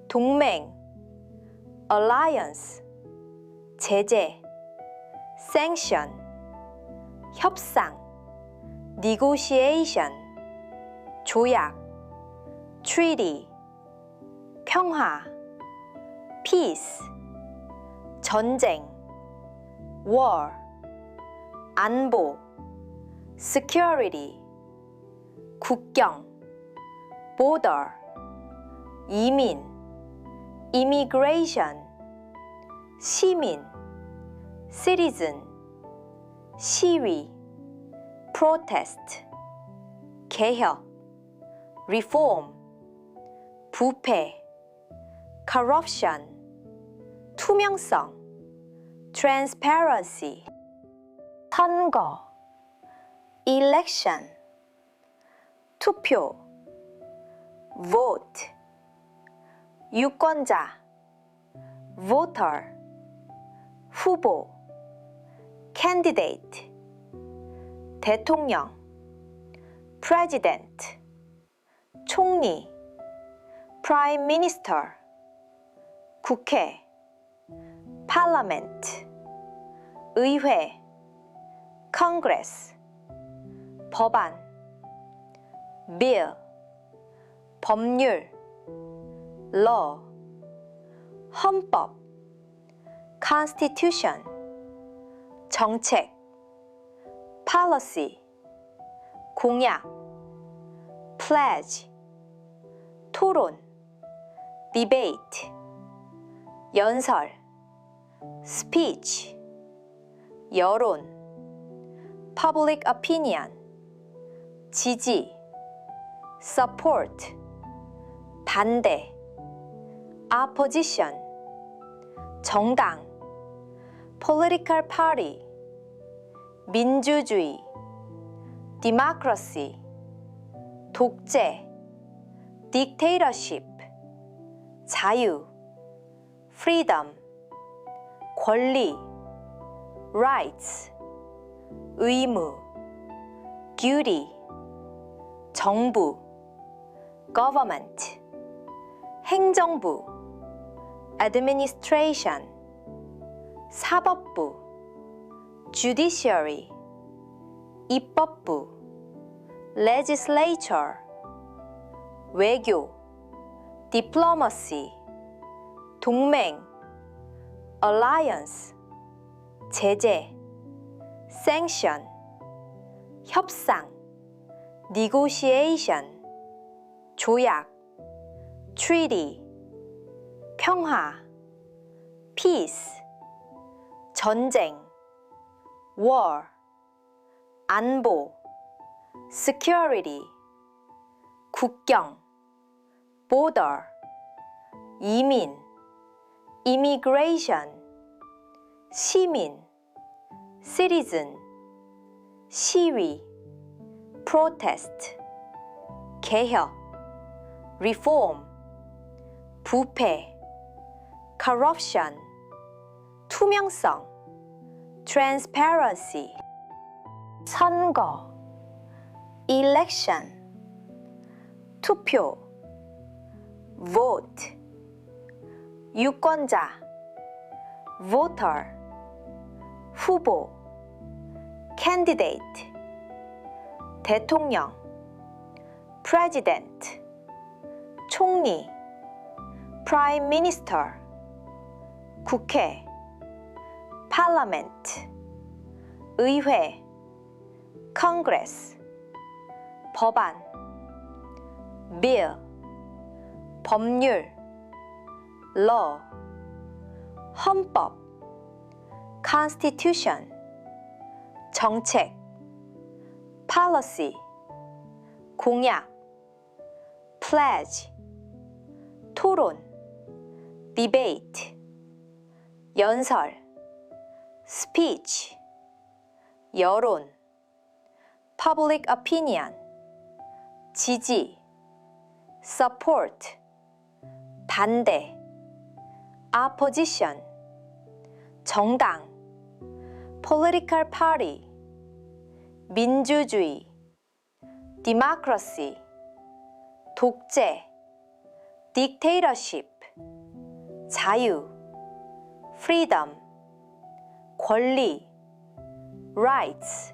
동맹, alliance, 제재, sanction, 협상, negotiation, 조약, treaty, 평화, peace, 전쟁, war, 안보, security, 국경, border, 이민, immigration, 시민, citizen, 시위, protest, 개혁, reform, 부패, corruption, 투명성, transparency, 선거, election, 투표, vote, 유권자, voter, 후보, candidate, 대통령, president, 총리, prime minister, 국회, parliament, 의회, congress, 법안, bill, 법률, law, 헌법, constitution, 정책, policy, 공약, pledge, 토론, debate, 연설, speech, 여론, public opinion, 지지, support, 반대, opposition, 정당, political party, 민주주의, democracy, 독재, dictatorship, 자유, freedom, 권리, rights, 의무, duty, 정부, government, 행정부, administration, 사법부, judiciary, 입법부, legislature, 외교, diplomacy, 동맹, alliance, 제재, sanction, 협상, negotiation, 조약, treaty, 평화, peace, 전쟁, war, 안보, security, 국경, border, 이민, immigration, 시민, citizen, 시위, protest, 개혁, reform, 부패, corruption, 투명성, transparency, 선거, election, 투표, vote, 유권자, voter, 후보, candidate, 대통령, president, 총리, prime minister, 국회, parliament, 의회, congress, 법안, bill, 법률, law, 헌법, constitution, 정책, policy, 공약, pledge, 토론, debate, 연설, speech, 여론, public opinion, 지지, support, 반대, opposition, 정당, political party, 민주주의, democracy, 독재, dictatorship, 자유, freedom, 권리, rights,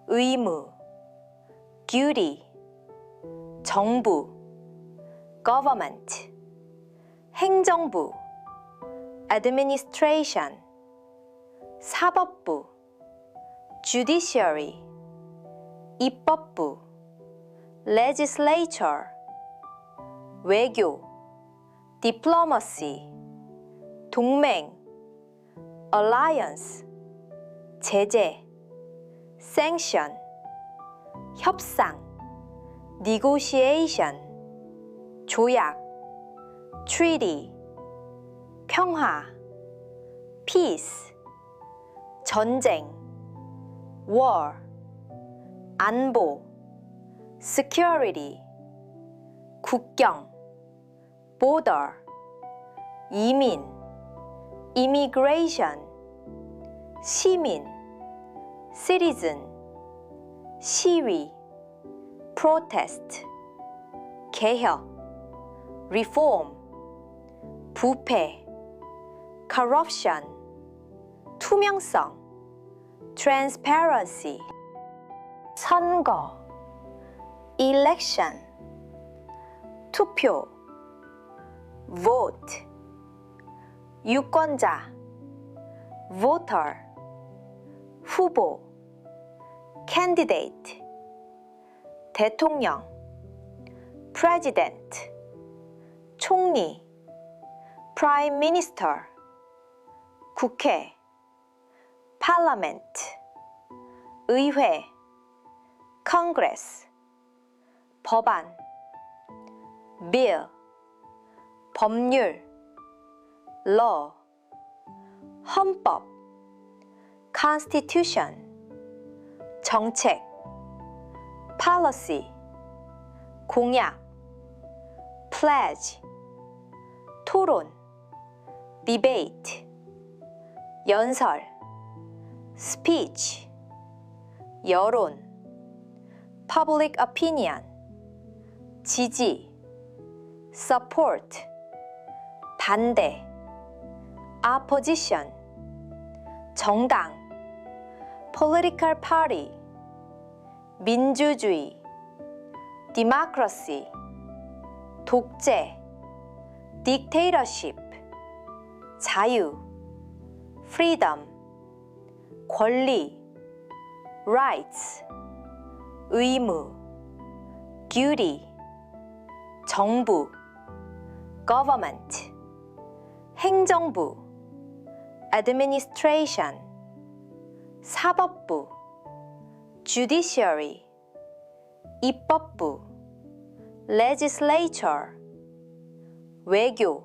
의무, duty, 정부, government, 행정부, administration, 사법부, judiciary, 입법부, legislature, 외교, diplomacy, 동맹, alliance, 제재, sanction, 협상, negotiation, 조약, treaty, 평화, peace, 전쟁, war, 안보, security, 국경, border, 이민, immigration, 시민, citizen, 시위, protest, 개혁, reform, 부패, corruption, 투명성, transparency, 선거, election, 투표, vote, 유권자, voter, 후보, candidate, 대통령, president, 총리, prime minister, 국회, parliament, 의회, congress, 법안, bill, 법률, law, 헌법, constitution, 정책, policy, 공약, pledge, 토론, debate, 연설, speech, 여론, public opinion, 지지, support, 반대, opposition, 정당, political party, 민주주의, democracy, 독재, dictatorship, 자유, freedom, 권리, rights, 의무, duty, 정부, government, 행정부, administration, 사법부, judiciary, 입법부, legislature, 외교,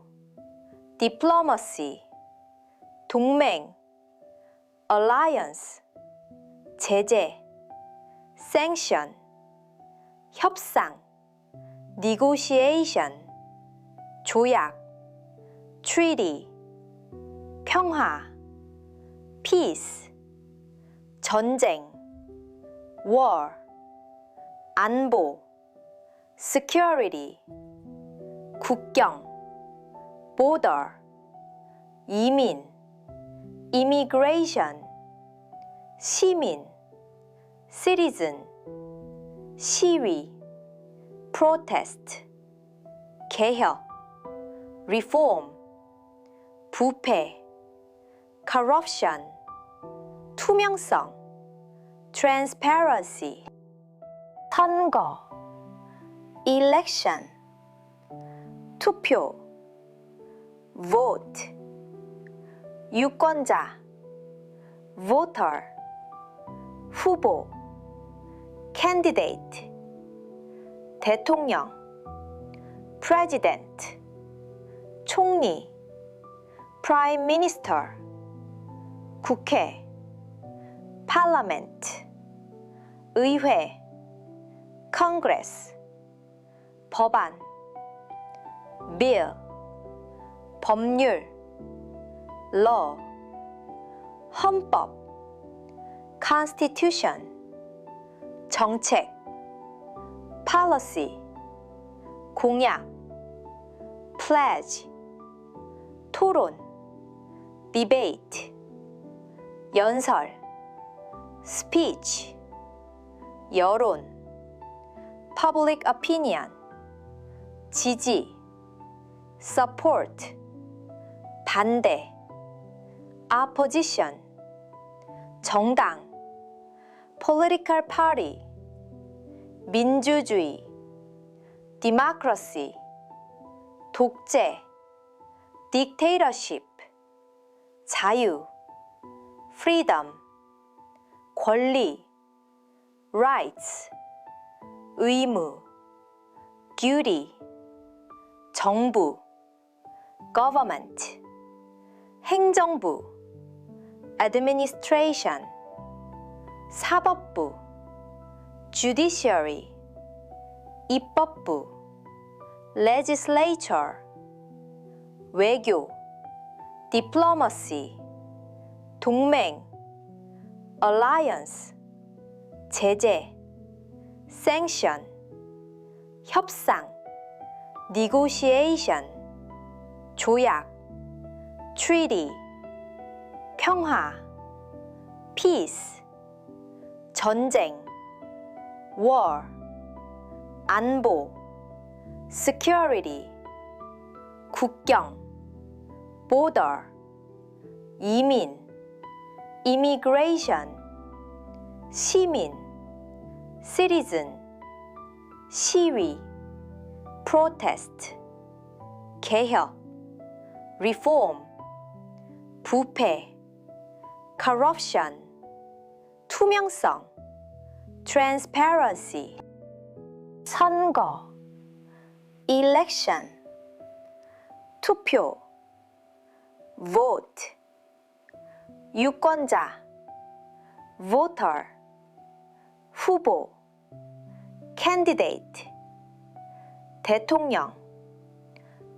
diplomacy, 동맹, alliance, 제재, sanction, 협상, negotiation, 조약, treaty, 평화, peace, 전쟁, war, 안보, security, 국경, border, 이민, immigration, 시민, citizen, 시위, protest, 개혁, reform, 부패, corruption, 투명성, transparency, 선거, election, 투표, vote, 유권자, voter, 후보, candidate, 대통령, president, 총리, prime minister, 국회, parliament, 의회, congress, 법안, bill, 법률, law, 헌법, constitution, 정책, policy, 공약, pledge, 토론, debate, 연설, speech, 여론, public opinion, 지지, support, 반대, opposition, 정당, political party, 민주주의, democracy, 독재, dictatorship, 자유, freedom, 권리, rights, 의무, duty, 정부, government, 행정부, administration, 사법부, judiciary, 입법부, legislature, 외교, diplomacy, 동맹, alliance, 제재, sanction, 협상, negotiation, 조약, treaty, 평화, peace, 전쟁, war, 안보, security, 국경, border, 이민, immigration, 시민, citizen, 시위, protest, 개혁, reform, 부패, corruption, 투명성, transparency, 선거, election, 투표, vote, 유권자, voter, 후보, candidate, 대통령,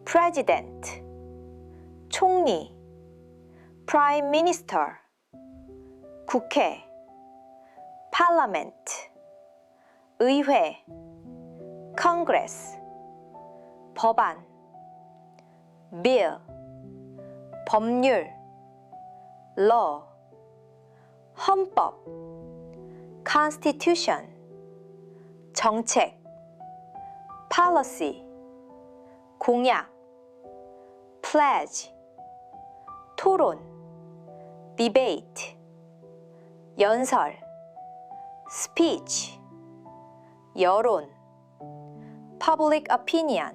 president, 총리, prime minister, 국회, parliament, 의회, congress, 법안, bill, 법률, law, 헌법, constitution, 정책, policy, 공약, pledge, 토론, debate, 연설, speech, 여론, public opinion,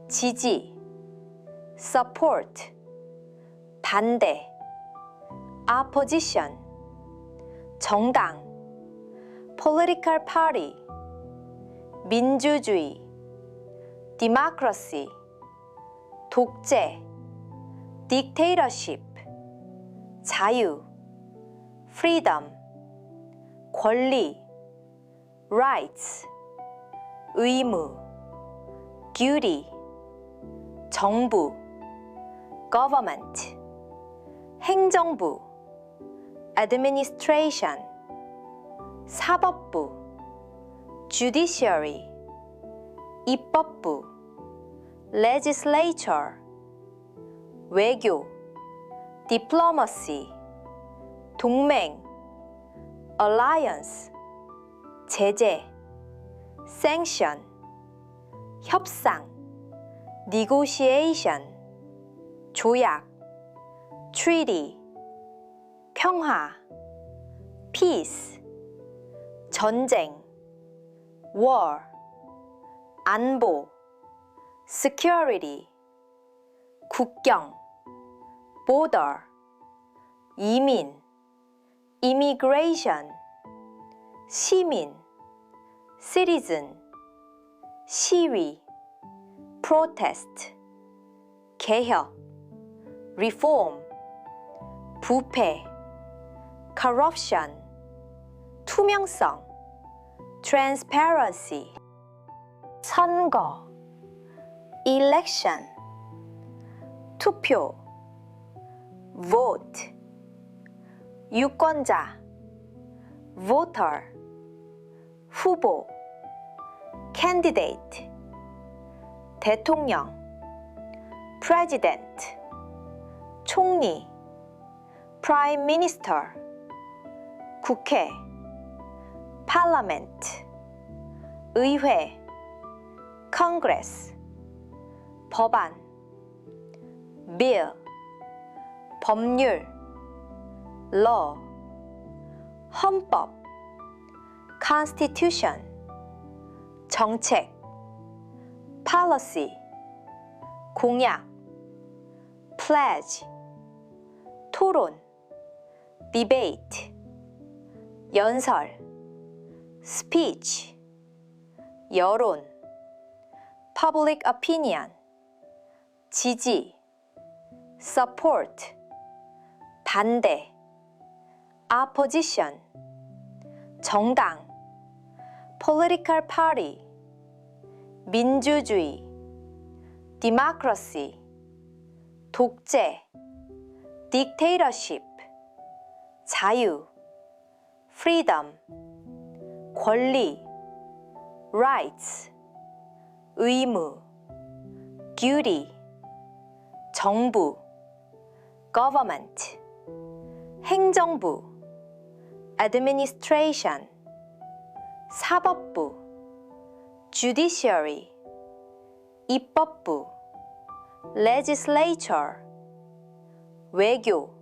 지지, support, 반대, opposition, 정당, political party, 민주주의, democracy, 독재, dictatorship, 자유, freedom, 권리, rights, 의무, duty, 정부, government, 행정부, administration, 사법부, judiciary, 입법부, legislature, 외교, diplomacy, 동맹, alliance, 제재, sanction, 협상, negotiation, 조약, treaty, 평화, peace, 전쟁, war, 안보, security, 국경, border, 이민, immigration, 시민, citizen, 시위, protest, 개혁, reform, 부패, corruption, 투명성, transparency, 선거, election, 투표, vote, 유권자, voter, 후보, candidate, 대통령, president, 총리, prime minister, 국회, parliament, 의회, congress, 법안, bill, 법률, law, 헌법, constitution, 정책, policy, 공약, pledge, 토론, debate, 연설, speech, 여론, public opinion, 지지, support, 반대, opposition, 정당, political party, 민주주의, democracy, 독재, dictatorship, 자유, freedom, 권리, rights, 의무, duty, 정부, government, 행정부, administration, 사법부, judiciary, 입법부, legislature, 외교,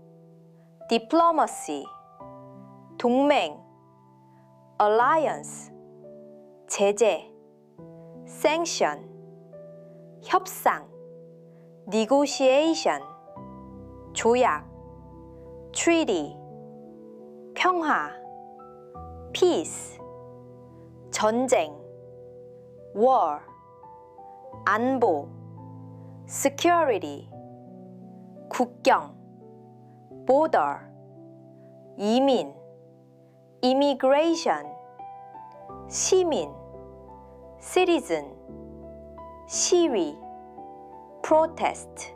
diplomacy, 동맹, alliance, 제재, sanction, 협상, negotiation, 조약, treaty, 평화, peace, 전쟁, war, 안보, security, 국경, border, 이민, immigration, 시민, citizen, 시위, protest,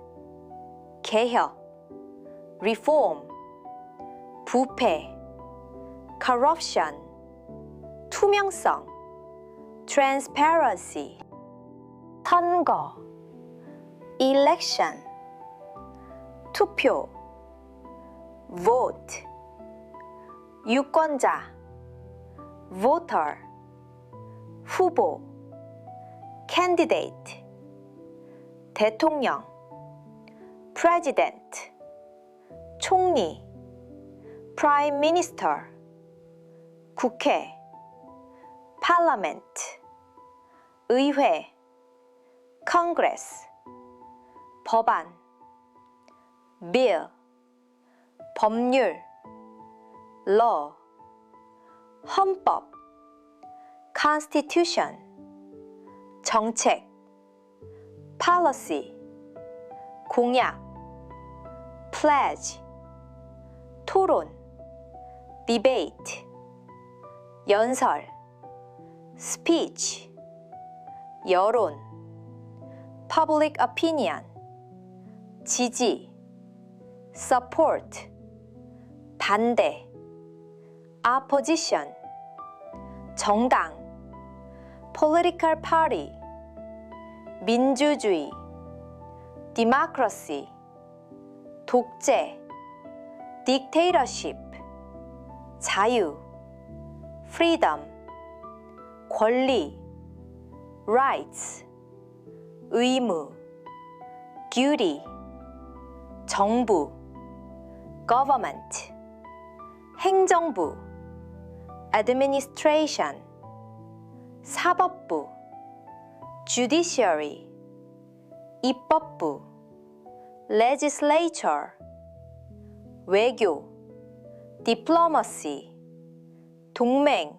개혁, reform, 부패, corruption, 투명성, transparency, 선거, election, 투표, vote, 유권자, voter, 후보, candidate, 대통령, president, 총리, prime minister, 국회, parliament, 의회, congress, 법안, bill, 법률, law, 헌법, constitution, 정책, policy, 공약, pledge, 토론, debate, 연설, speech, 여론, public opinion, 지지, support, 반대, opposition, 정당, political party, 민주주의, democracy, 독재, dictatorship, 자유, freedom, 권리, rights, 의무, duty, 정부, government, 행정부, administration, 사법부, judiciary, 입법부, legislature, 외교, diplomacy, 동맹,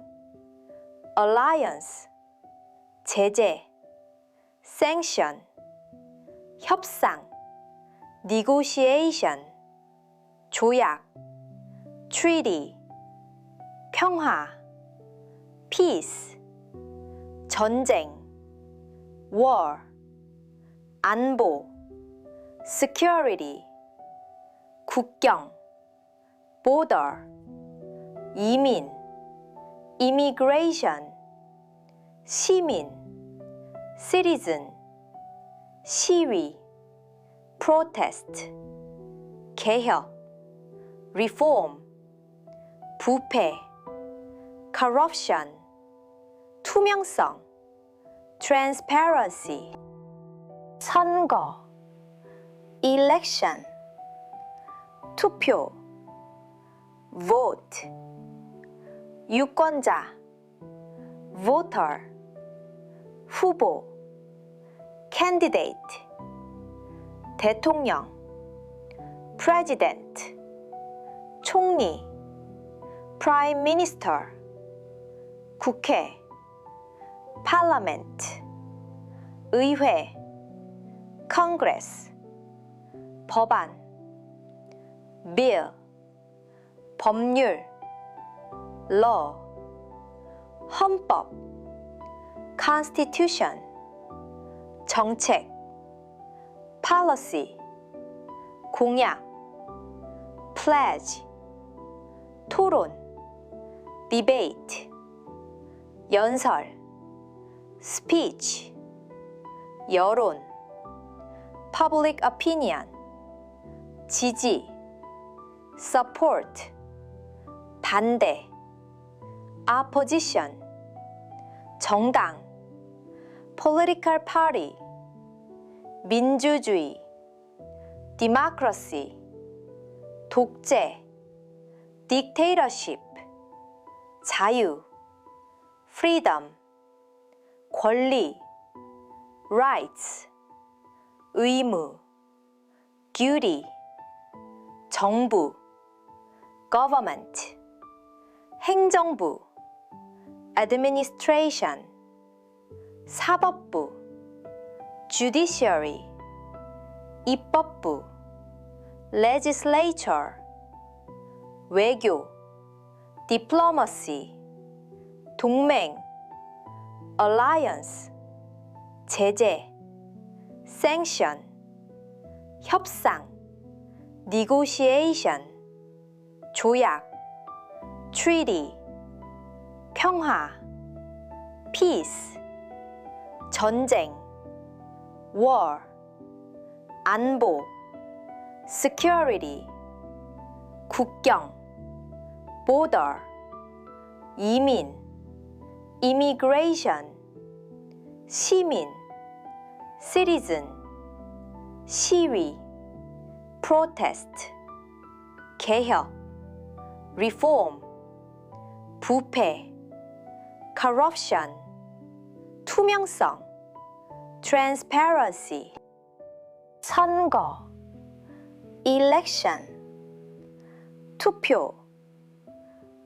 alliance, 제재, sanction, 협상, negotiation, 조약, treaty, 평화, peace, 전쟁, war, 안보, security, 국경, border, 이민, immigration, 시민, citizen, 시위, protest, 개혁, reform, 부패, corruption, 투명성, transparency, 선거, election, 투표, vote, 유권자, voter, 후보, candidate, 대통령, president, 총리, prime minister, 국회, parliament, 의회, congress, 법안, bill, 법률, law, 헌법, constitution, 정책, policy, 공약, pledge, 토론, debate, 연설, speech, 여론, public opinion, 지지, support, 반대, opposition, 정당, political party, 민주주의, democracy, 독재, dictatorship, 자유, freedom, 권리, rights, 의무, duty, 정부, government, 행정부, administration, 사법부, judiciary, 입법부, legislature, 외교, diplomacy, 동맹, alliance, 제재, sanction, 협상, negotiation, 조약, treaty, 평화, peace, 전쟁, war, 안보, security, 국경, border, 이민, immigration, 시민, citizen, 시위, protest, 개혁, reform, 부패, corruption, 투명성, transparency, 선거, election, 투표,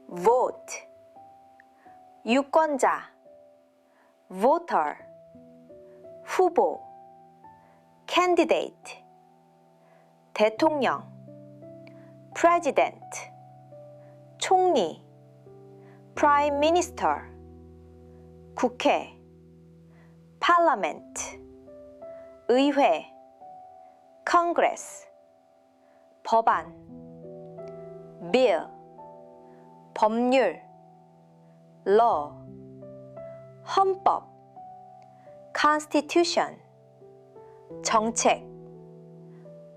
vote, 유권자, voter, 후보, candidate, 대통령, president, 총리, prime minister, 국회, parliament, 의회, congress, 법안, bill, 법률, law, 헌법, constitution, 정책,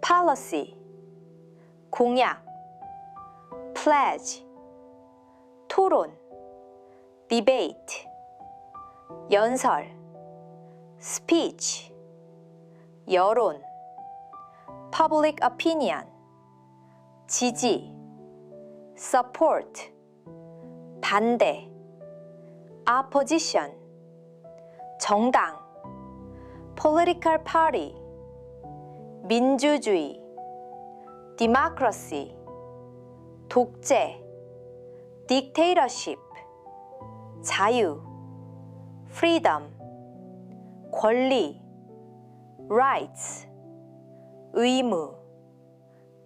policy, 공약, pledge, 토론, debate, 연설, speech, 여론, public opinion, 지지, support, 반대, opposition, 정당, political party, 민주주의, democracy, 독재, dictatorship, 자유, freedom, 권리, rights, 의무,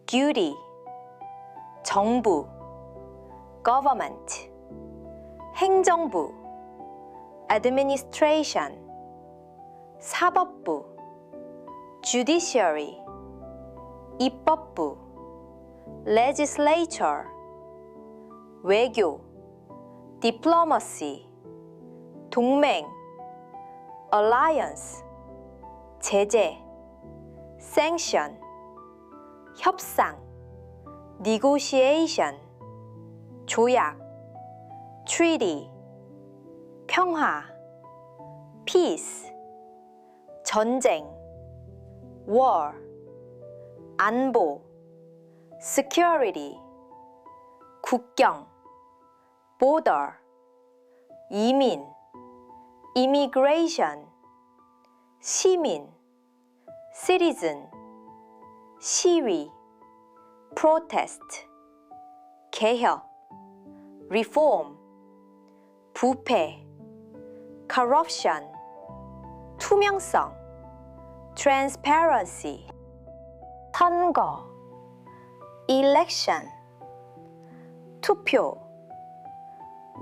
duty, 정부 government, 행정부 administration, 사법부 judiciary, 입법부 legislature, 외교 diplomacy, 동맹 alliance, 제재 sanction, 협상 negotiation, 조약 treaty, 평화 peace, 전쟁 war, 안보 security, 국경 border, 이민 immigration, 시민 citizen, 시위 protest, 개혁 reform, 부패 corruption, 투명성 transparency, 선거 election, 투표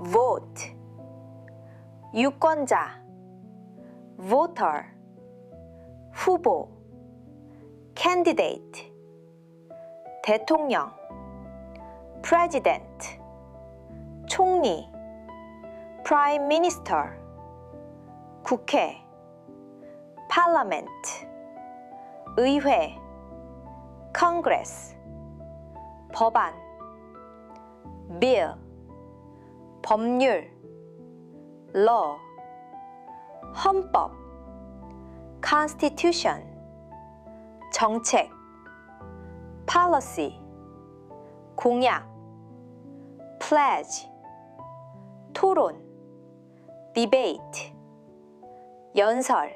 vote, 유권자 voter, 후보 candidate, 대통령 president, 총리 prime minister, 국회 parliament, 의회 congress, 법안 bill, 법률 law, 헌법 constitution, 정책 policy, 공약 pledge, 토론 debate, 연설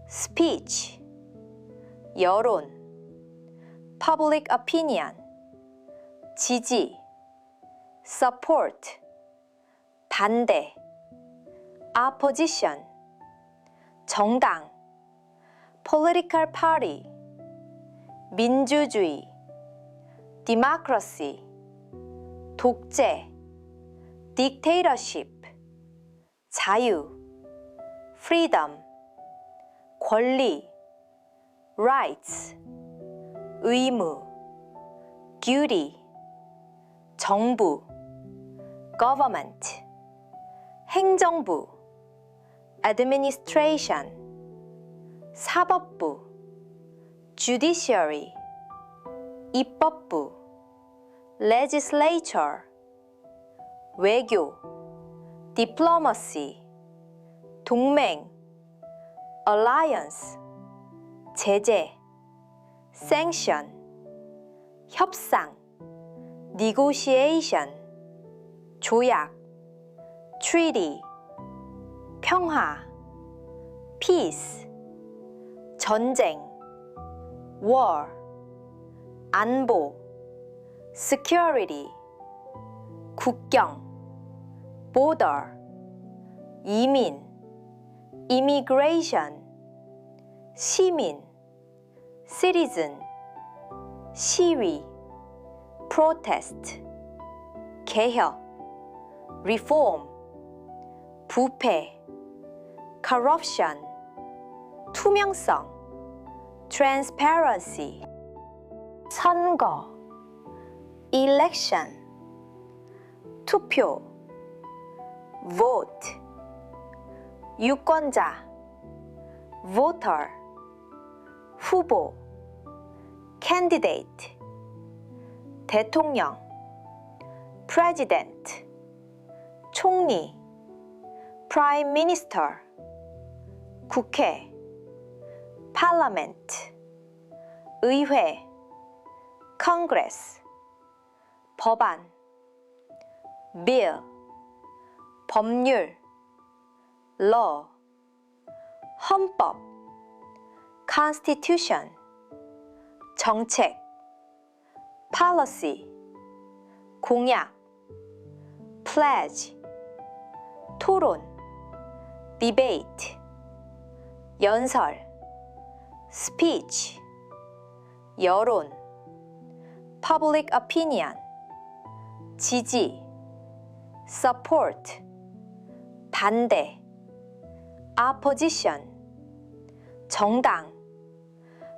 speech, 여론 public opinion, 지지 support, 반대 opposition, 정당 political party, 민주주의 democracy, 독재 dictatorship, 자유 freedom, 권리 rights, 의무 duty, 정부 government, 행정부 administration, 사법부 judiciary, 입법부 legislature, 외교 diplomacy, 동맹 alliance, 제재 sanction, 협상 negotiation, 조약 treaty, 평화 peace, 전쟁 war, 안보 security, 국경 border, 이민 immigration, 시민 citizen, 시위 protest, 개혁 reform, 부패 corruption, 투명성 transparency, 선거 election, 투표 vote, 유권자 voter, 후보 candidate, 대통령 president, 총리 prime minister, 국회 parliament, 의회 congress, 법안 bill, 법률 law, 헌법 constitution, 정책 policy, 공약 pledge, 토론 debate, 연설 speech, 여론 public opinion, 지지, support, 반대, opposition, 정당,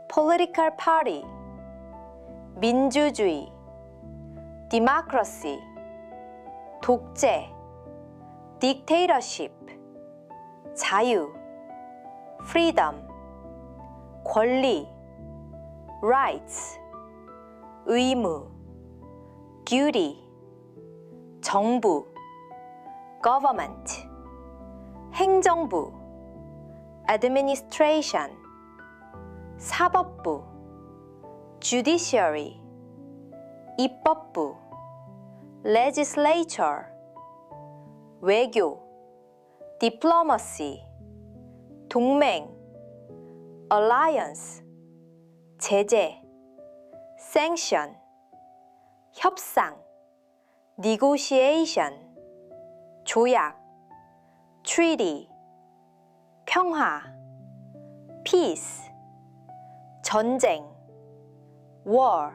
political party, 민주주의, democracy, 독재, dictatorship, 자유, freedom, 권리, rights, 의무, duty, 정부, government, 행정부, administration, 사법부, judiciary, 입법부, legislature, 외교, diplomacy, 동맹, alliance, 제재, sanction, 협상, negotiation, 조약, treaty, 평화, peace, 전쟁, war,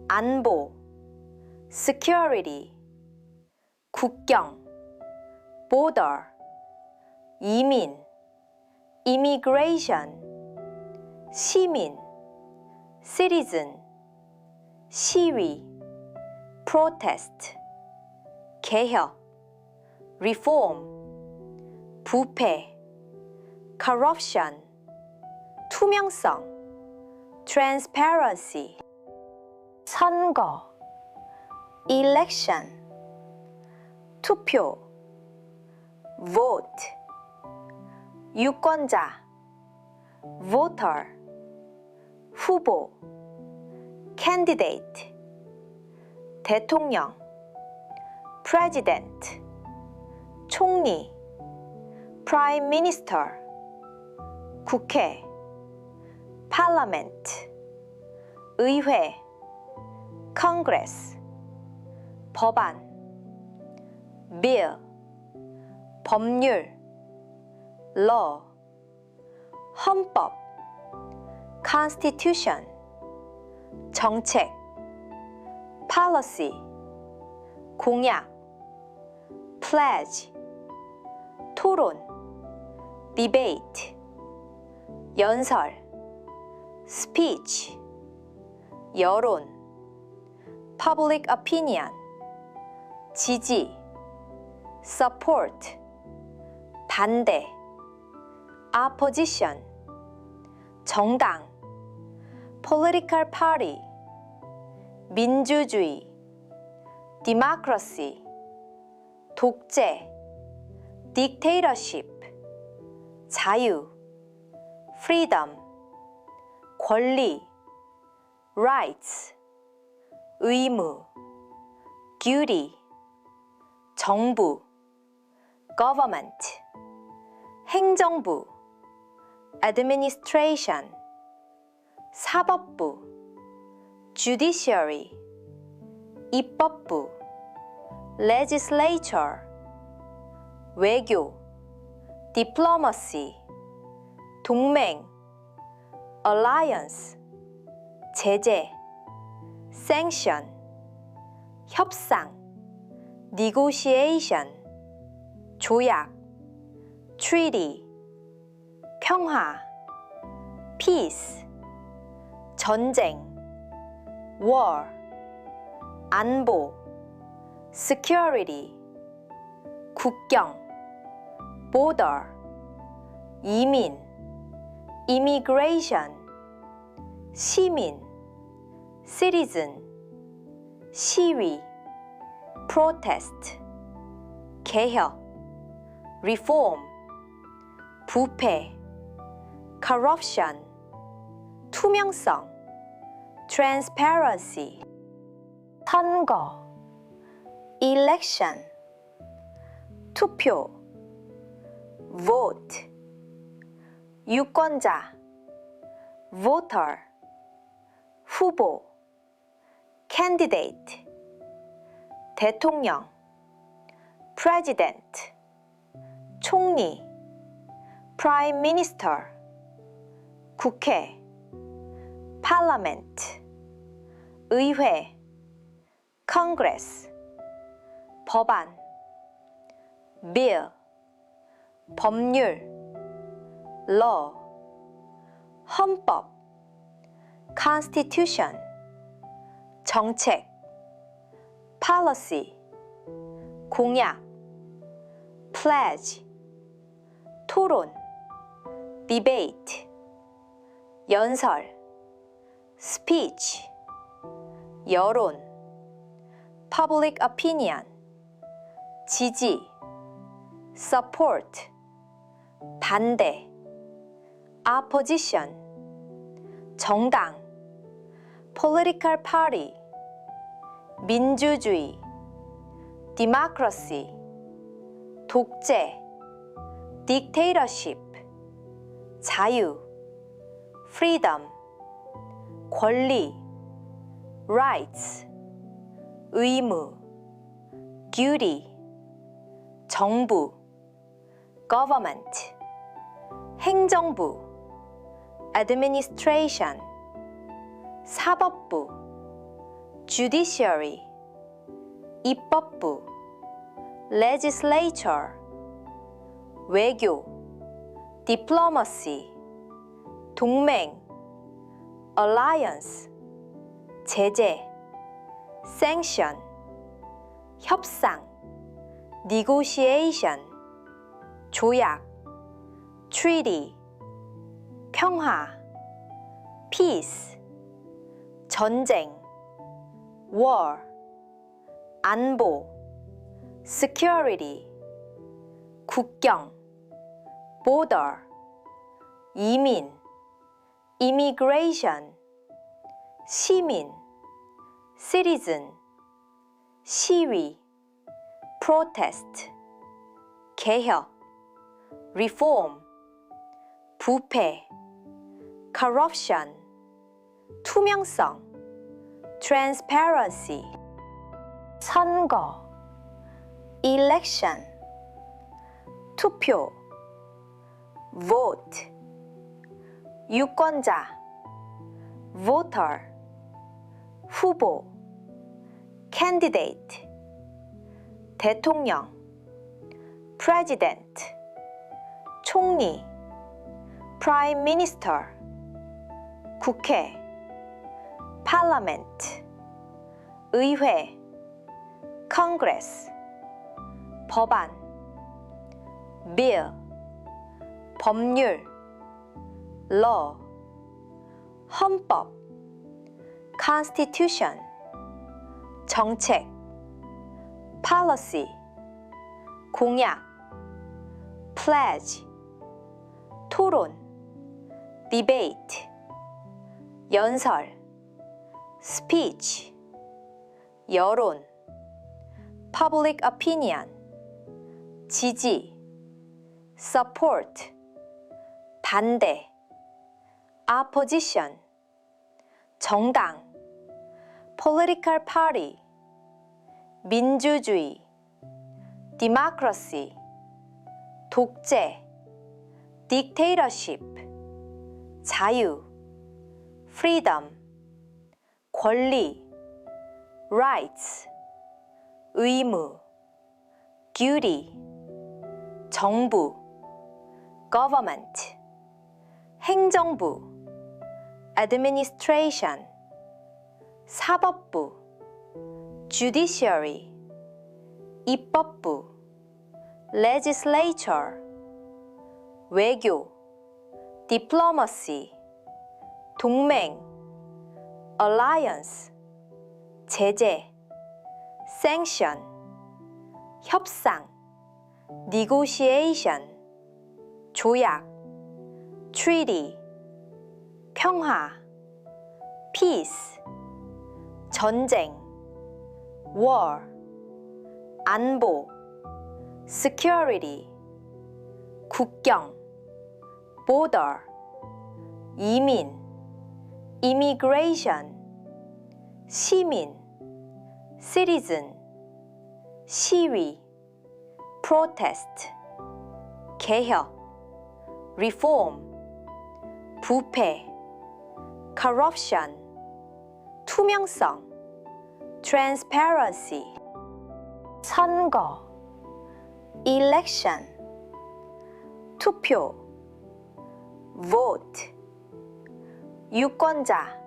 안보, security, 국경, border, 이민, immigration, 시민, citizen, 시위, protest, 개혁, reform, 부패, corruption, 투명성, transparency, 선거, election, 투표, vote, 유권자, voter, 후보, candidate, 대통령, president, 총리, prime minister, 국회, parliament, 의회, congress, 법안, bill, 법률, law, 헌법, constitution, 정책, policy, 공약, pledge, 토론, debate, 연설, speech, 여론, public opinion, 지지, support, 반대, opposition, 정당, political party, 민주주의, democracy, 독재, dictatorship, 자유, freedom, 권리, rights, 의무, duty, 정부, government, 행정부, administration, 사법부, judiciary, 입법부, legislature, 외교, diplomacy, 동맹, alliance, 제재, sanction, 협상, negotiation, 조약, treaty, 평화, peace, 전쟁, war, 안보, security, 국경, border, 이민, immigration, 시민, citizen, 시위, protest, 개혁, reform, 부패, corruption, 투명성, transparency, 선거, election, 투표, vote, 유권자, voter, 후보, candidate, 대통령, president, 총리, prime minister, 국회, parliament, 의회 Congress 법안 bill 법률 law 헌법 constitution 정책 policy 공약 pledge 토론 debate 연설 speech 여론 public opinion 지지 support 반대 opposition 정당 political party 민주주의 democracy 독재 dictatorship 자유 freedom 권리 rights 의무 duty 정부 government 행정부 administration 사법부 judiciary 입법부 legislature 외교 diplomacy 동맹 alliance 제재 sanction 협상 negotiation 조약 treaty 평화 peace 전쟁 war 안보 security 국경 border 이민 immigration 시민 citizen 시위 protest 개혁 reform 부패 corruption 투명성 transparency 선거 election 투표 vote 유권자 voter 후보 candidate 대통령 president 총리 prime minister 국회 parliament 의회 congress 법안 bill 법률 law 헌법 constitution 정책 policy 공약 pledge 토론 debate 연설 speech 여론 public opinion 지지 support 반대 opposition 정당 political party 민주주의 democracy 독재 dictatorship 자유 freedom 권리 rights 의무 duty 정부 government 행정부 administration 사법부 judiciary 입법부 legislature 외교 diplomacy 동맹 alliance 제재 sanction 협상 negotiation 조약 treaty 평화 peace 전쟁 war 안보 security 국경 border 이민 immigration 시민 citizen 시위 protest 개혁 reform 부패 corruption 투명성, transparency. 선거, election. 투표, vote. 유권자,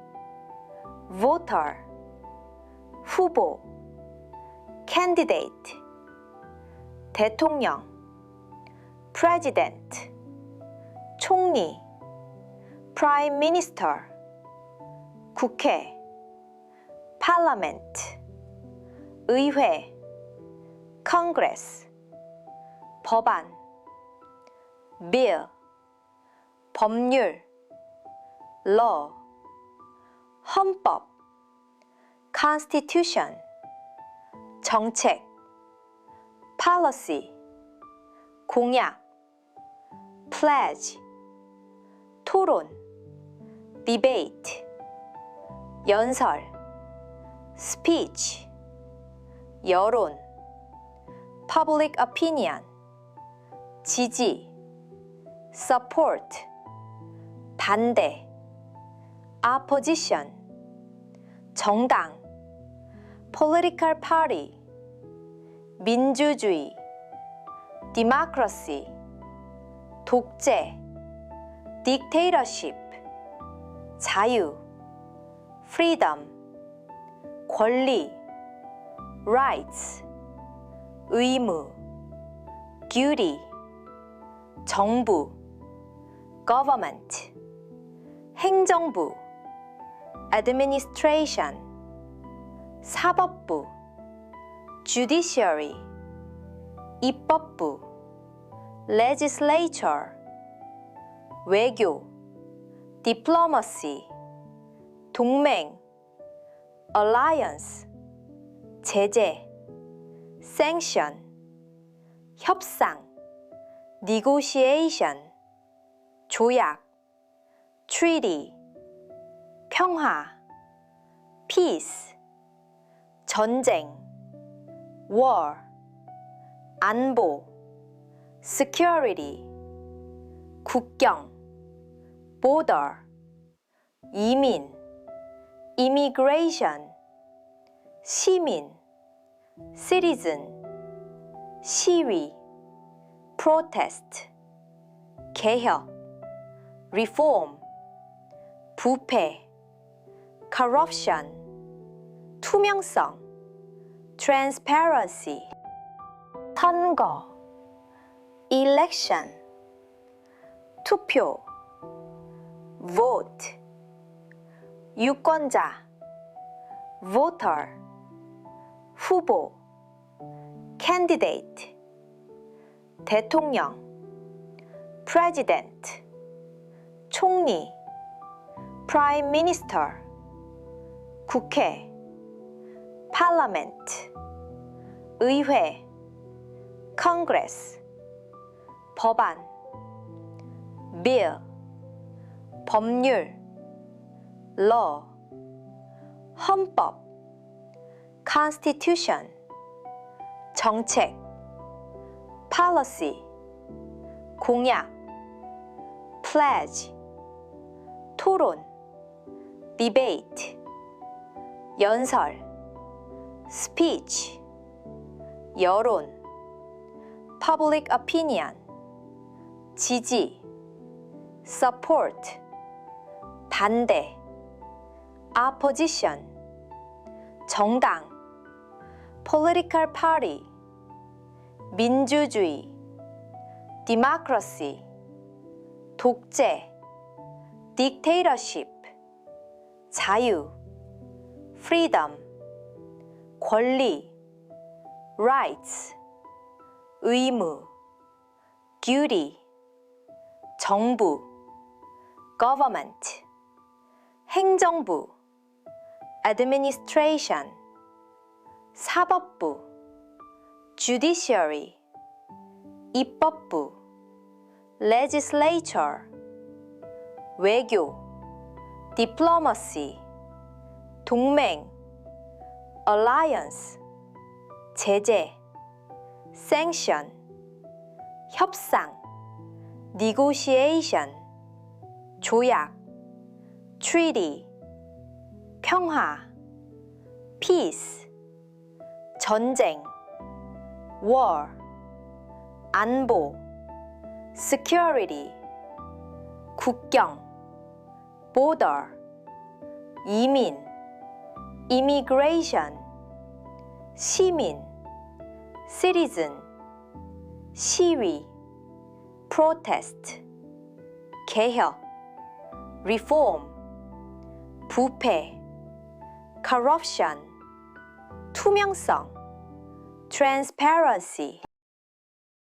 voter. 후보, candidate. 대통령, president. 총리, prime minister. 국회, parliament. 의회, congress. 법안, bill. 법률, law. 헌법, constitution. 정책, policy. 공약, pledge. 토론, debate. 연설, speech. 여론, public opinion. 지지, support. 반대, opposition. 정당, political party. 민주주의, democracy. 독재, dictatorship. 자유, freedom. 권리, rights. 의무, duty. 정부, government. 행정부, administration. 사법부, judiciary. 입법부, legislature. 외교, diplomacy. 동맹, alliance. 제재, sanction. 협상, negotiation. 조약, treaty. 평화, peace. 전쟁, war. 안보, security. 국경, border. 이민, immigration. 시민, citizen. 시위, protest. 개혁, reform. 부패, corruption. 투명성, transparency. 선거, election. 투표, vote. 유권자, voter. 후보, candidate. 대통령, president. 총리, prime minister. 국회, parliament. 의회, congress. 법안, bill. 법률, law. 헌법, constitution. 정책, policy. 공약, pledge. 토론, debate. 연설, speech. 여론, public opinion. 지지, support. 반대, opposition. 정당, political party. 민주주의, democracy. 독재, dictatorship. 자유, freedom. 권리, rights. 의무, duty. 정부, government. 행정부, administration. 사법부, judiciary. 입법부, legislature. 외교, diplomacy. 동맹, alliance. 제재, sanction. 협상, negotiation. 조약, treaty. 평화, peace, 전쟁, war, 안보, security, 국경, border, 이민, immigration, 시민, citizen, 시위, protest, 개혁, reform, 부패, corruption, 투명성, transparency.